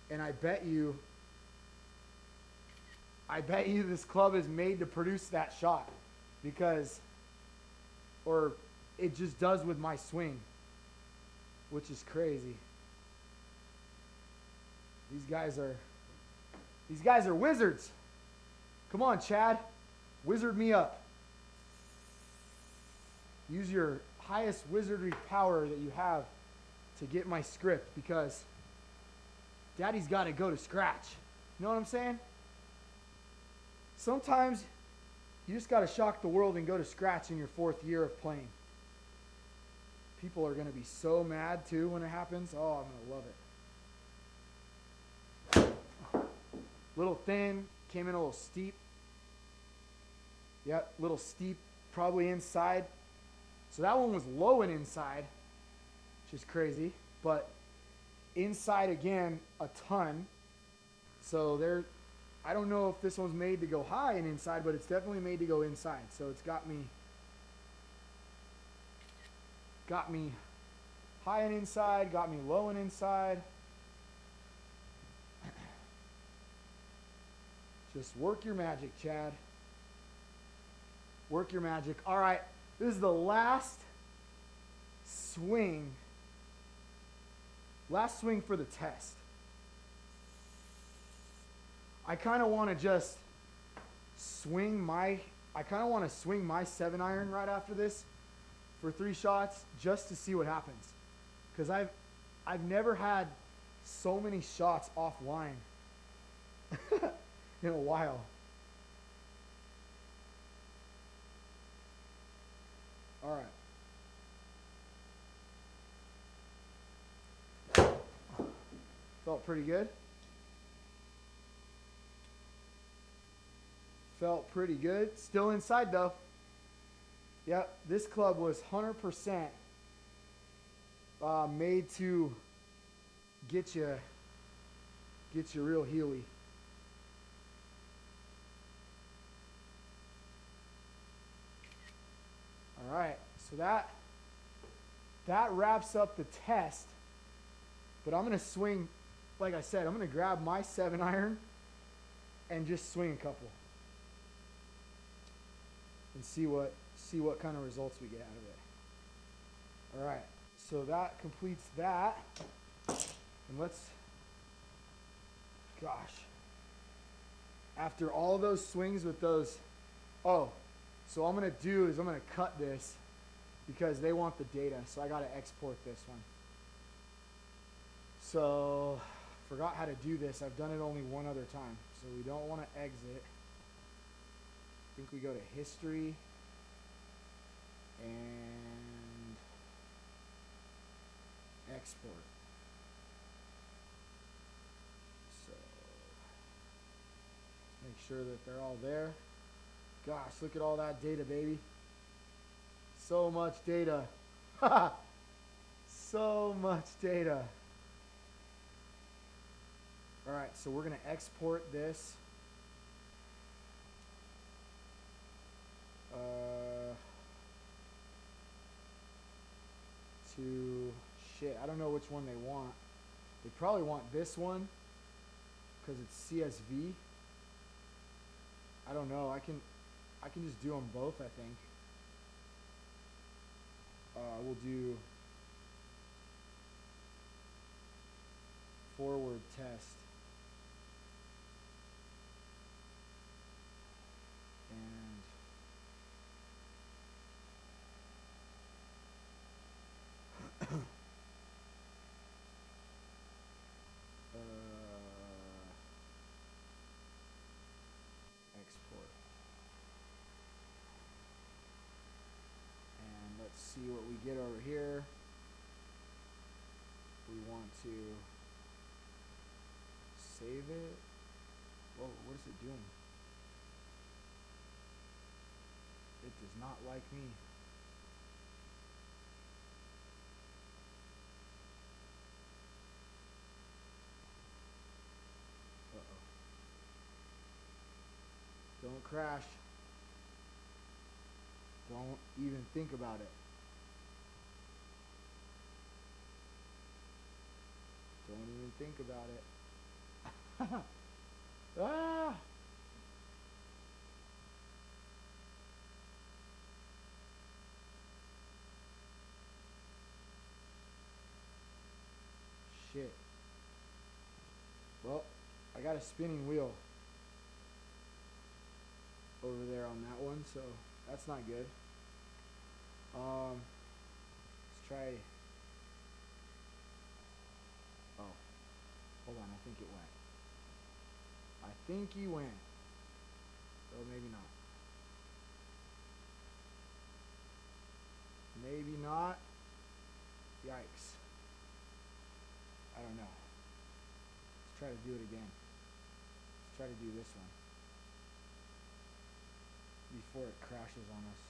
And I bet you this club is made to produce that shot, or it just does with my swing, which is crazy. These guys are wizards. Come on, Chad. Wizard me up. Use your highest wizardry power that you have to get my script, because Daddy's got to go to scratch. You know what I'm saying? Sometimes you just got to shock the world and go to scratch in your 4th year of playing. People are going to be so mad too when it happens. Oh, I'm going to love it. Little thin, came in a little steep. Yep, little steep, probably inside. So that one was low and inside, which is crazy. But inside again, a ton. So I don't know if this one's made to go high and inside, but it's definitely made to go inside. So it's got me high and inside, got me low and inside. Just work your magic, Chad. Work your magic. All right, this is the last swing. Last swing for the test. I kind of want to just swing my 7-iron right after this for 3 shots, just to see what happens. Because I've never had so many shots offline in a while. All right. Felt pretty good. Felt pretty good. Still inside though. Yep, this club was 100% made to get you real heely. All right, so that wraps up the test. But I'm gonna swing, like I said, I'm gonna grab my 7-iron and just swing a couple and see what kind of results we get out of it. All right, so that completes that. And after all those swings with those, so I'm gonna cut this because they want the data, so I gotta export this one. So, forgot how to do this. I've done it only one other time, so we don't want to exit. I think we go to history and export. So, let's make sure that they're all there. Gosh, look at all that data, baby. So much data. So much data. All right, so we're gonna export this. To shit, I don't know which one they want. They probably want this one because it's CSV. I don't know. I can just do them both. I think. We'll do forward test. And export. And let's see what we get over here. We want to save it. Whoa, what is it doing? It does not like me. Uh-oh. Don't crash. Don't even think about it. Don't even think about it. Ah! Shit. Well, I got a spinning wheel over there on that one, so that's not good. Let's try. Oh, hold on. I think it went. I think he went. Or maybe not. Maybe not. Yikes. I don't know. Let's try to do it again. Let's try to do this one before it crashes on us.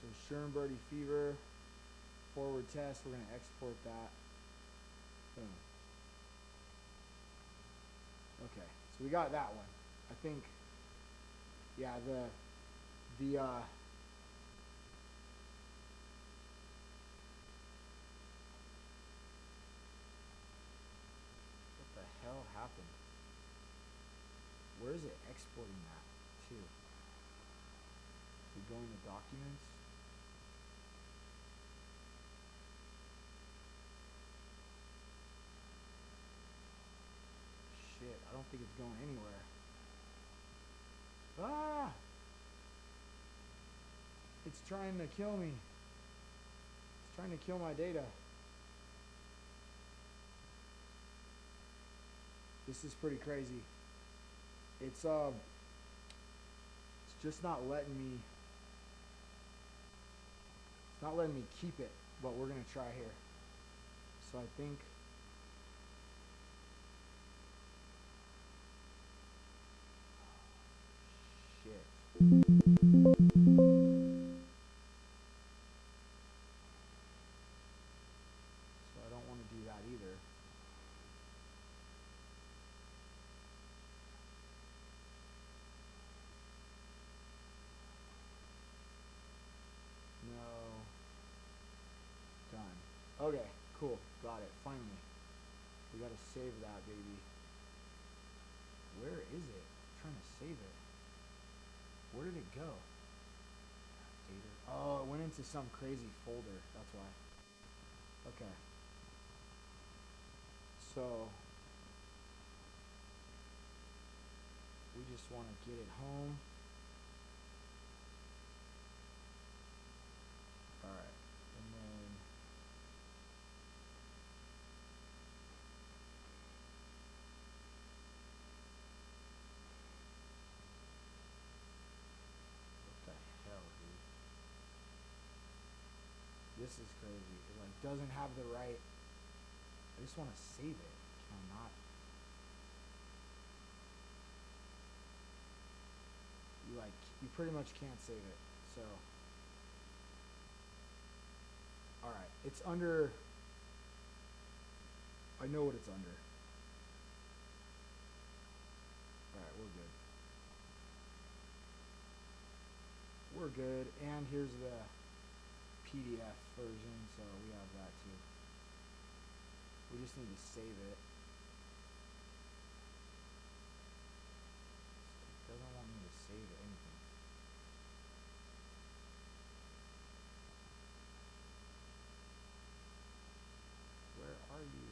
So Sherm Birdie Fever, forward test, we're going to export that. Boom. Okay, so we got that one. I think, yeah, what the hell happened? Where is it exporting that to? We go into documents. Shit, I don't think it's going anywhere. Ah! It's trying to kill me. It's trying to kill my data. This is pretty crazy. It's just not letting me. It's not letting me keep it, but we're gonna try here. So I think. Shit. So I don't want to do that either. No. Done. Okay, cool. Got it. Finally. We gotta save that, baby. Where is it? I'm trying to save it. Where did it go? Data. Oh, it went into some crazy folder. That's why. Okay. So we just want to get it home. Alright. And then what the hell, dude? This is crazy. It like doesn't have the right. I just want to save it. Can I not? You pretty much can't save it. So alright, it's under I know what it's under. Alright, we're good. We're good, and here's the PDF version, so we have that too. We just need to save it. It doesn't want me to save anything. Where are you?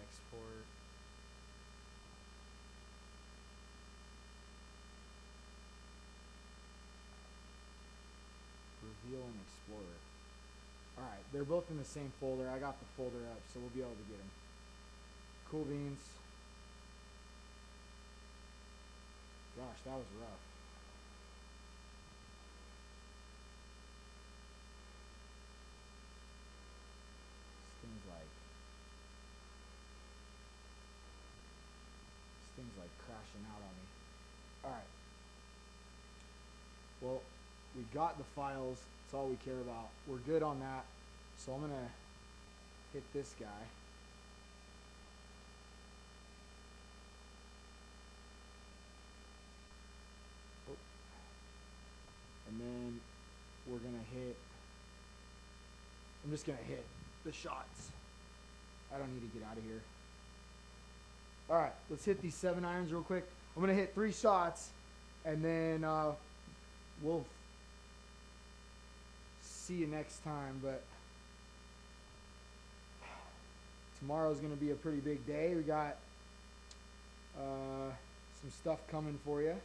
Export. Reveal and Explorer. Alright, they're both in the same folder. I got the folder up, so we'll be able to get them. Cool beans. Gosh, that was rough. This thing's like crashing out on me. Alright. Well, we got the files. That's all we care about. We're good on that. So I'm gonna hit this guy. Oh. And then we're gonna hit, I'm just gonna hit the shots. I don't need to get out of here. Alright, let's hit these 7 irons real quick. I'm gonna hit 3 shots and then we'll see you next time, but tomorrow's gonna be a pretty big day. We got some stuff coming for you.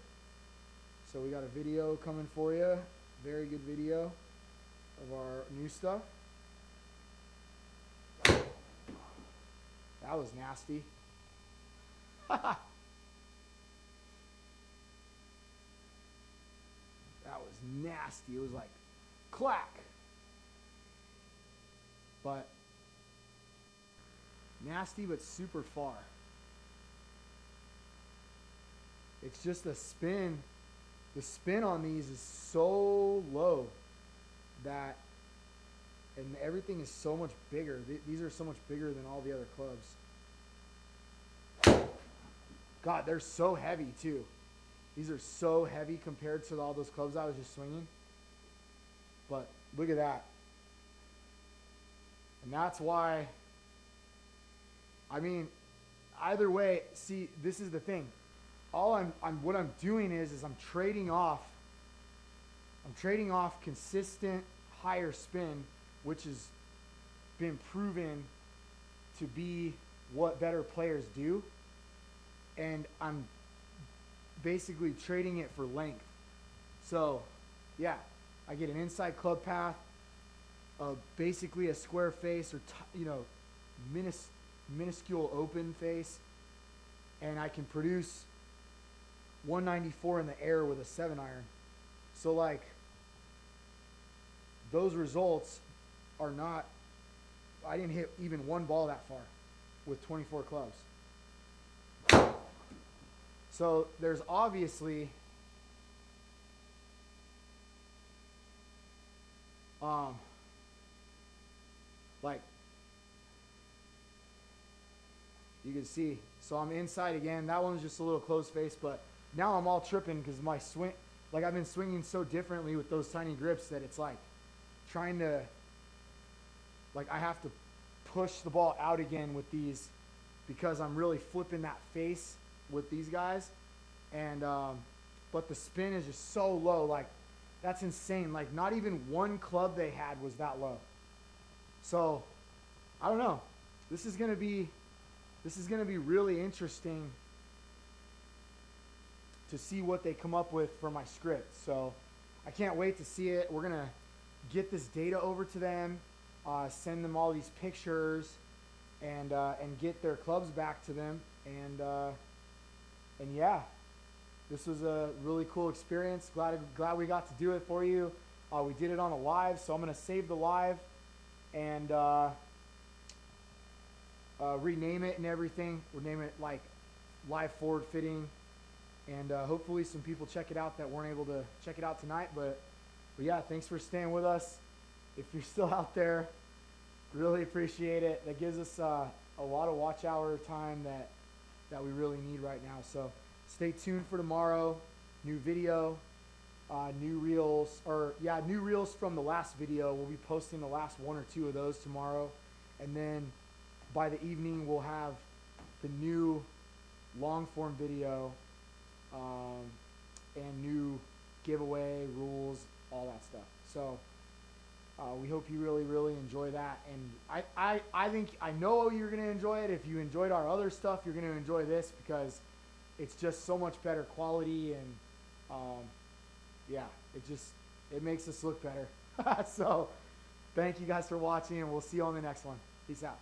So we got a video coming for you, very good video of our new stuff. That was nasty. That was nasty. It was like clack. But nasty, but super far. It's just the spin. The spin on these is so low that, and everything is so much bigger. These are so much bigger than all the other clubs. God, they're so heavy too. These are so heavy compared to all those clubs I was just swinging. But look at that. And that's why, I mean, either way, see, this is the thing. What I'm doing is I'm trading off consistent higher spin, which has been proven to be what better players do. And I'm basically trading it for length. So, yeah, I get an inside club path, basically a square face or minuscule open face, and I can produce 194 in the air with a 7 iron. So like, those results are not, I didn't hit even one ball that far with 24 clubs. So there's obviously like, you can see, so I'm inside again. That one was just a little closed face, but now I'm all tripping because my swing, like I've been swinging so differently with those tiny grips that it's like trying to, like I have to push the ball out again with these because I'm really flipping that face with these guys. And but the spin is just so low, like that's insane. Like not even one club they had was that low. So I don't know, this is gonna be really interesting to see what they come up with for my script. So I can't wait to see it. We're gonna get this data over to them, send them all these pictures, and get their clubs back to them. And yeah, this was a really cool experience. Glad we got to do it for you. We did it on a live, so I'm gonna save the live and rename it and everything. We'll name it like Live Forward Fitting, and hopefully some people check it out that weren't able to check it out tonight. But yeah, thanks for staying with us. If you're still out there, Really appreciate it. That gives us a lot of watch hour time that we really need right now. So stay tuned for tomorrow. New video, new reels, new reels from the last video. We'll be posting the last 1 or 2 of those tomorrow. And then by the evening, we'll have the new long form video and new giveaway rules, all that stuff. So we hope you really, really enjoy that. And I think, I know you're going to enjoy it. If you enjoyed our other stuff, you're going to enjoy this because it's just so much better quality. And yeah, it makes us look better. So thank you guys for watching, and we'll see you on the next one. Peace out.